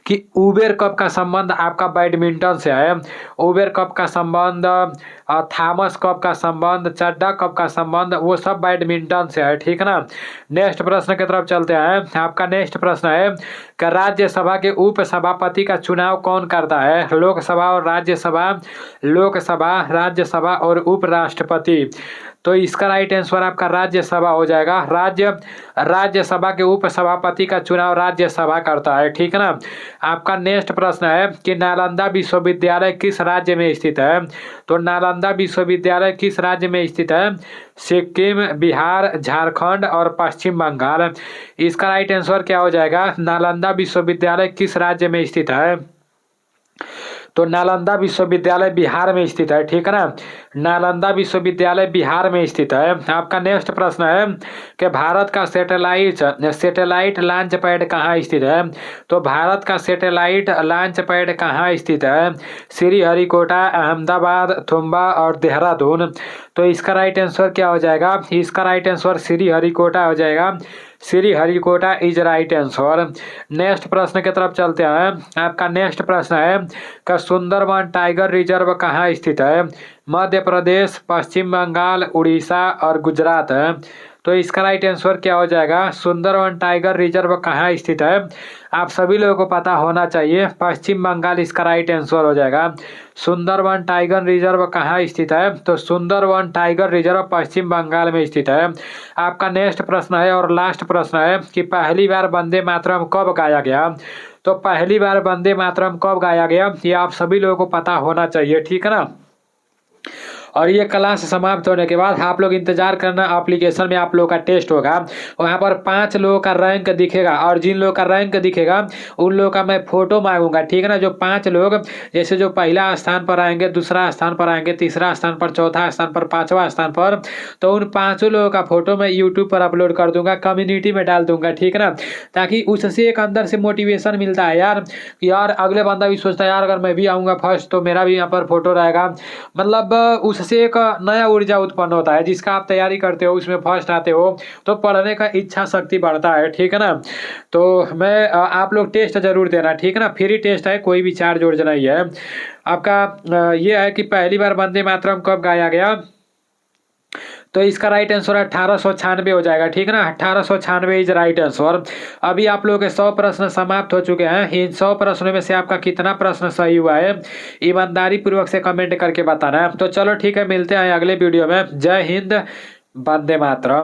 कि उबेर कप का संबंध आपका बैडमिंटन से है। उबेर कप का संबंध, थॉमस कप का संबंध, चड्डा कप का संबंध, वो सब बैडमिंटन से है। ठीक है ना। नेक्स्ट प्रश्न की तरफ चलते हैं। आपका नेक्स्ट प्रश्न है कि राज्यसभा के उप सभापति का चुनाव कौन करता है? लोकसभा और राज्यसभा, लोकसभा, राज्यसभा और उपराष्ट्रपति। तो इसका राइट आंसर आपका राज्यसभा हो जाएगा। राज्यसभा के उप सभापति का चुनाव राज्यसभा करता है। ठीक है ना। आपका नेक्स्ट प्रश्न है कि नालंदा विश्वविद्यालय किस राज्य में स्थित है? तो नालंदा विश्वविद्यालय किस राज्य में स्थित है? सिक्किम, बिहार, झारखंड और पश्चिम बंगाल। इसका राइट आंसर क्या हो जाएगा? नालंदा विश्वविद्यालय किस राज्य में स्थित है? तो नालंदा विश्वविद्यालय बिहार में स्थित है। ठीक है ना। नालंदा विश्वविद्यालय बिहार में स्थित है। आपका नेक्स्ट प्रश्न है कि भारत का सैटेलाइट लॉन्च पैड कहाँ स्थित है? तो भारत का सैटेलाइट लॉन्च पैड कहाँ स्थित है? श्रीहरिकोटा, अहमदाबाद, थुम्बा और देहरादून। तो इसका राइट आंसर क्या हो जाएगा? इसका राइट आंसर श्रीहरिकोटा हो जाएगा। Sriharikota is right answer. Next प्रश्न की तरफ चलते हैं। आपका नेक्स्ट प्रश्न है कि सुंदरवन टाइगर रिजर्व कहाँ स्थित है? मध्य प्रदेश, पश्चिम बंगाल, उड़ीसा और गुजरात है। तो इसका राइट आंसर क्या हो जाएगा? सुंदरवन टाइगर रिजर्व कहाँ स्थित है? आप सभी लोगों को पता होना चाहिए, पश्चिम बंगाल इसका राइट आंसर हो जाएगा। सुंदरवन टाइगर रिजर्व कहाँ स्थित है? तो सुंदरवन टाइगर रिजर्व पश्चिम बंगाल में स्थित है। आपका नेक्स्ट प्रश्न है और लास्ट प्रश्न है कि पहली बार वंदे मातरम कब गाया गया? तो पहली बार वंदे मातरम कब गाया गया, ये आप सभी लोगों को पता होना चाहिए। ठीक है ना। और ये क्लास समाप्त होने के बाद आप लोग इंतजार करना, एप्लीकेशन में आप लोगों का टेस्ट होगा। वहाँ पर 5 लोगों का रैंक दिखेगा और जिन लोगों का रैंक दिखेगा उन लोगों का मैं फोटो मांगूंगा। ठीक है ना। जो 5 लोग, जैसे जो पहला स्थान पर आएंगे, दूसरा स्थान पर आएंगे, तीसरा स्थान पर, चौथा स्थान पर, 5वां स्थान पर, तो उन 5 लोगों का फोटो मैं यूट्यूब पर अपलोड कर दूंगा, कम्युनिटी में डाल दूंगा। ठीक है ना। ताकि उससे एक अंदर से मोटिवेशन मिलता है यार, कि यार अगले बंदा भी सोचता है यार अगर मैं भी आऊँगा फर्स्ट तो मेरा भी यहाँ पर फोटो रहेगा। मतलब उससे एक नया ऊर्जा उत्पन्न होता है। जिसका आप तैयारी करते हो, उसमें फर्स्ट आते हो, तो पढ़ने का इच्छा शक्ति बढ़ता है। ठीक है ना। तो मैं आप लोग टेस्ट जरूर देना। ठीक है ना। फ्री टेस्ट है, कोई भी चार्ज वर्ज नहीं है। आपका ये है कि पहली बार वंदे मातरम कब गाया गया? तो इसका राइट आंसर 1896 हो जाएगा। ठीक है ना। 1896 इज राइट आंसर। अभी आप लोगों के 100 प्रश्न समाप्त हो चुके हैं। इन 100 प्रश्नों में से आपका कितना प्रश्न सही हुआ है, ईमानदारी पूर्वक से कमेंट करके बताना है। तो चलो ठीक है, मिलते हैं अगले वीडियो में। जय हिंद, वंदे मातरम।